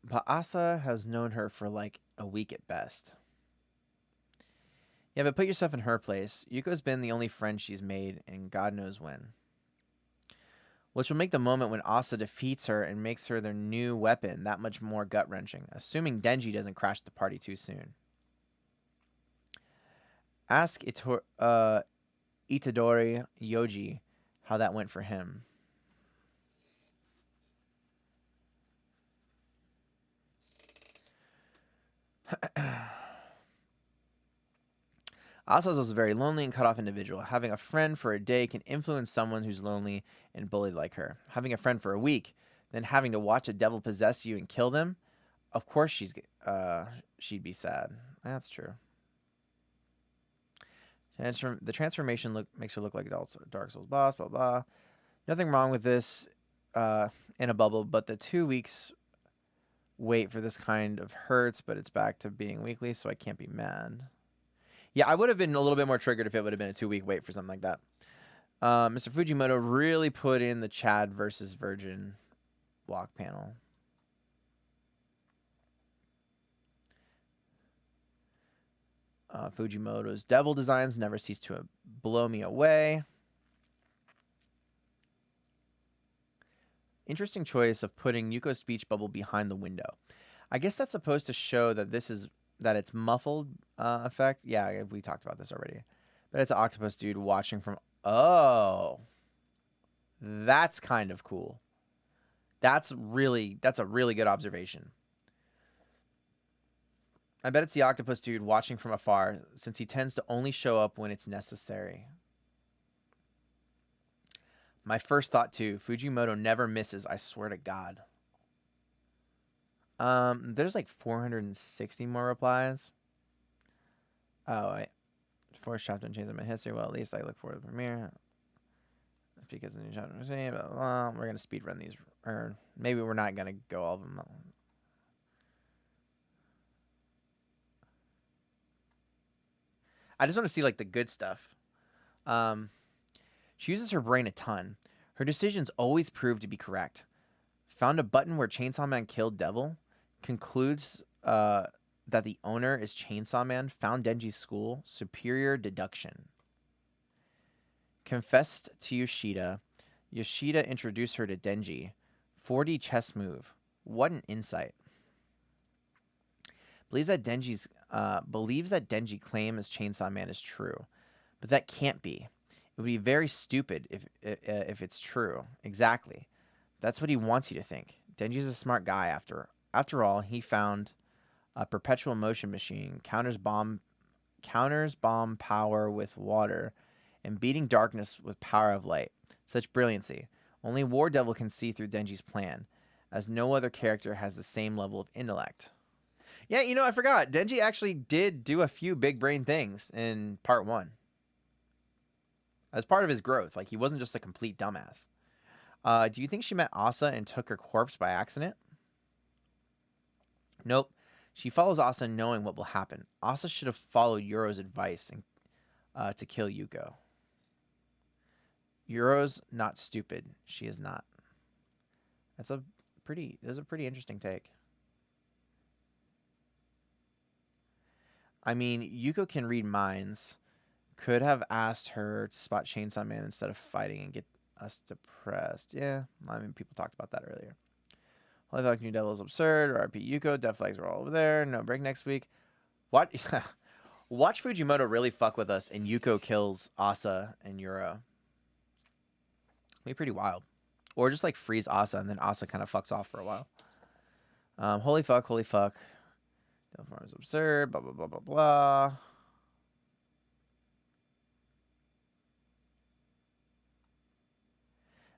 But Asa has known her for like a week at best. Yeah, but put yourself in her place. Yuko's been the only friend she's made, and God knows when. Which will make the moment when Asa defeats her and makes her their new weapon that much more gut-wrenching, assuming Denji doesn't crash the party too soon. Ask Itadori Yoji how that went for him. Asa is a very lonely and cut off individual. Having a friend for a day can influence someone who's lonely and bullied like her. Having a friend for a week, then having to watch a devil possess you and kill them, of course she'd be sad. That's true. The transformation makes her look like a Dark Souls boss, blah, blah. Nothing wrong with this in a bubble, but the 2 weeks wait for this kind of hurts, but it's back to being weekly, so I can't be mad. Yeah, I would have been a little bit more triggered if it would have been a 2-week wait for something like that. Mr. Fujimoto really put in the Chad versus Virgin block panel. Fujimoto's devil designs never cease to blow me away. Interesting choice of putting Yuko's speech bubble behind the window. I guess that's supposed to show that it's muffled effect. Yeah, we talked about this already. But it's an octopus dude watching from... Oh. That's kind of cool. That's a really good observation. I bet it's the octopus dude watching from afar, since he tends to only show up when it's necessary. My first thought too, Fujimoto never misses, I swear to God. There's like 460 more replies. Oh, Force chapter and change in my history. Well, at least I look forward to the premiere. Because the new chapter, we're gonna speed run these, or maybe we're not gonna go all of them. I just want to see like the good stuff. She uses her brain a ton. Her decisions always prove to be correct. Found a button where Chainsaw Man killed Devil. Concludes that the owner is Chainsaw Man. Found Denji's school. Superior deduction. Confessed to Yoshida. Yoshida introduced her to Denji. 4D chess move. What an insight. Believes that Denji claim as Chainsaw Man is true, but that can't be. It would be very stupid if it's true. Exactly. That's what he wants you to think. Denji's a smart guy after After all, he found a perpetual motion machine, counters bomb power with water, and beating darkness with power of light. Such brilliancy. Only War Devil can see through Denji's plan, as no other character has the same level of intellect. Yeah, I forgot. Denji actually did do a few big brain things in part 1. As part of his growth. Like, he wasn't just a complete dumbass. Do you think she met Asa and took her corpse by accident? Nope. She follows Asa knowing what will happen. Asa should have followed Yuro's advice and to kill Yuko. Yuro's not stupid. She is not. That's a pretty interesting take. I mean, Yuko can read minds. Could have asked her to spot Chainsaw Man instead of fighting and get us depressed. Yeah, I mean, people talked about that earlier. Holy fuck, New Devil is absurd. RP Yuko. Death flags are all over there. No break next week. What? Watch Fujimoto really fuck with us and Yuko kills Asa and Yuro. Be pretty wild. Or just like freeze Asa and then Asa kind of fucks off for a while. Holy fuck, holy fuck. Devil form is absurd. Blah, blah, blah, blah, blah.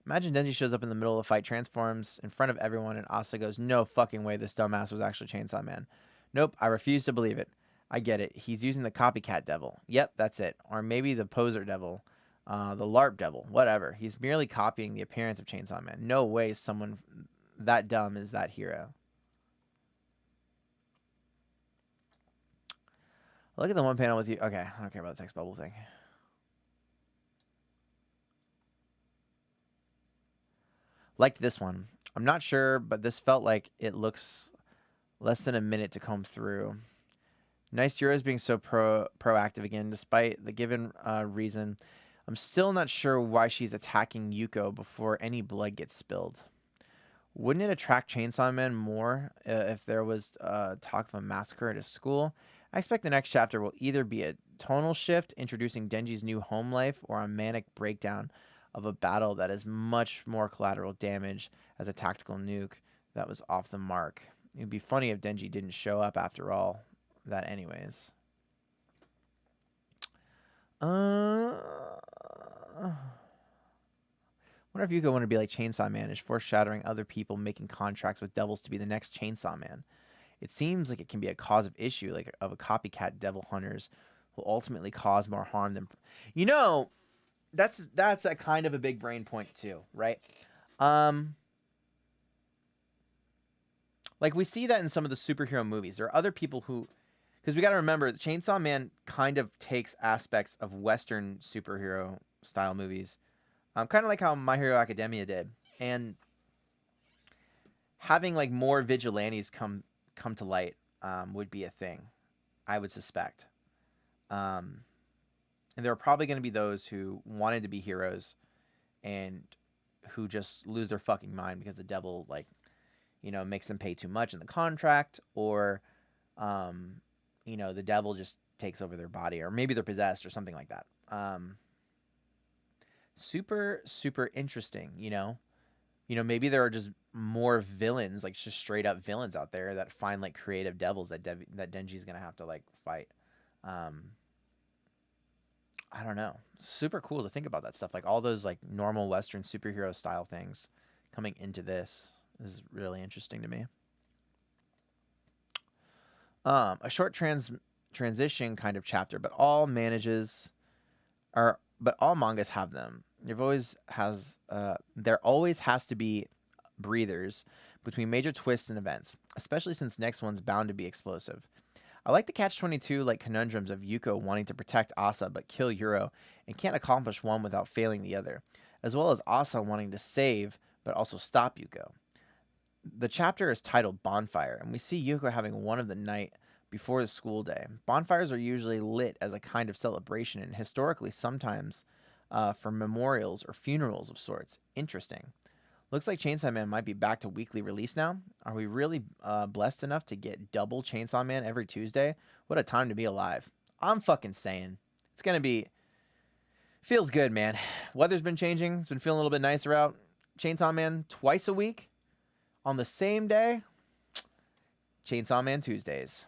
Imagine Denji shows up in the middle of the fight, transforms in front of everyone, and Asa goes, no fucking way this dumbass was actually Chainsaw Man. Nope, I refuse to believe it. I get it. He's using the copycat devil. Yep, that's it. Or maybe the poser devil. The LARP devil. Whatever. He's merely copying the appearance of Chainsaw Man. No way someone that dumb is that hero. Look at the one panel with you. Okay, I don't care about the text bubble thing. Liked this one. I'm not sure, but this felt like it looks less than a minute to comb through. Nice Yuro's being so proactive again, despite the given reason. I'm still not sure why she's attacking Yuko before any blood gets spilled. Wouldn't it attract Chainsaw Man more if there was talk of a massacre at his school? I expect the next chapter will either be a tonal shift introducing Denji's new home life or a manic breakdown of a battle that is much more collateral damage as a tactical nuke that was off the mark. It would be funny if Denji didn't show up after all that anyways. Wonder if Yuko wanted to be like Chainsaw Man is foreshadowing other people making contracts with devils to be the next Chainsaw Man. It seems like it can be a cause of issue, like of a copycat devil hunters who ultimately cause more harm than... That's a kind of a big brain point too, right? Like we see that in some of the superhero movies. There are other people who, because we got to remember, Chainsaw Man kind of takes aspects of Western superhero style movies, kind of like how My Hero Academia did, and having like more vigilantes come to light would be a thing, I would suspect. And there are probably going to be those who wanted to be heroes and who just lose their fucking mind because the devil, like, makes them pay too much in the contract, or, the devil just takes over their body, or maybe they're possessed or something like that. Super, super interesting, maybe there are just more villains, like just straight up villains out there that find like creative devils that Denji's going to have to like fight. I don't know. Super cool to think about that stuff. Like all those like normal Western superhero style things coming into this is really interesting to me. A short transition kind of chapter, but all mangas have them. There always has to be breathers between major twists and events, especially since next one's bound to be explosive. I like the catch-22 like conundrums of Yuko wanting to protect Asa but kill Yuro and can't accomplish one without failing the other, as well as Asa wanting to save but also stop Yuko. The chapter is titled Bonfire, and we see Yuko having one of the night before the school day. Bonfires are usually lit as a kind of celebration and historically sometimes for memorials or funerals of sorts. Interesting. Looks like Chainsaw Man might be back to weekly release now. Are we really blessed enough to get double Chainsaw Man every Tuesday? What a time to be alive. I'm fucking saying. It's going to be... Feels good, man. Weather's been changing. It's been feeling a little bit nicer out. Chainsaw Man twice a week on the same day. Chainsaw Man Tuesdays.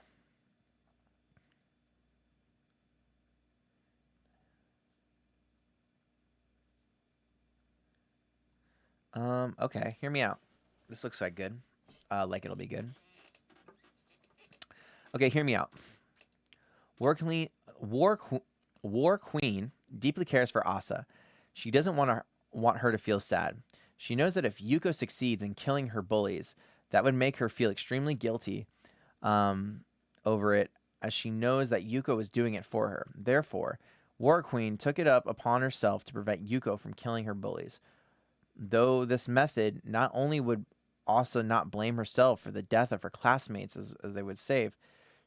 Okay, hear me out. This looks like good. Like it'll be good. Okay, hear me out. War Queen, War Queen deeply cares for Asa. She doesn't want her to feel sad. She knows that if Yuko succeeds in killing her bullies, that would make her feel extremely guilty over it, as she knows that Yuko is doing it for her. Therefore, War Queen took it up upon herself to prevent Yuko from killing her bullies. Though this method not only would Asa not blame herself for the death of her classmates as they would save,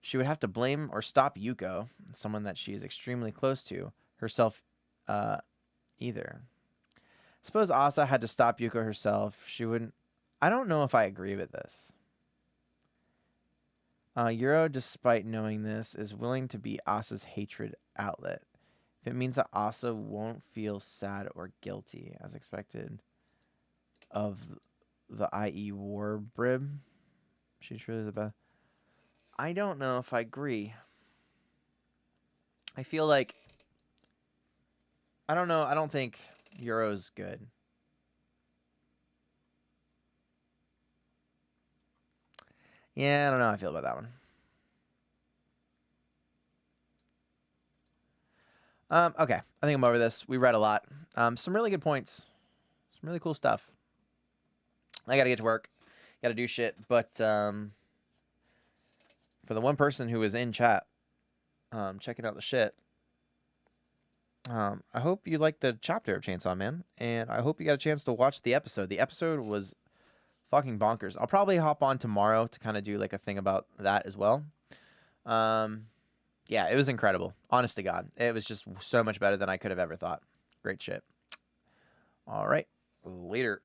she would have to blame or stop Yuko, someone that she is extremely close to, herself either. Suppose Asa had to stop Yuko herself. She wouldn't. I don't know if I agree with this. Euro, despite knowing this, is willing to be Asa's hatred outlet. If it means that Asa won't feel sad or guilty, as expected, of the IE war brib, she truly is the best. I don't know if I agree. I feel like, I don't know. I don't think Euro's good. Yeah, I don't know how I feel about that one. Okay, I think I'm over this. We read a lot. Some really good points. Some really cool stuff. I gotta get to work. Gotta do shit. But for the one person who was in chat, checking out the shit, I hope you liked the chapter of Chainsaw Man, and I hope you got a chance to watch the episode. The episode was fucking bonkers. I'll probably hop on tomorrow to kind of do like a thing about that as well. Yeah, it was incredible. Honest to God. It was just so much better than I could have ever thought. Great shit. All right. Later.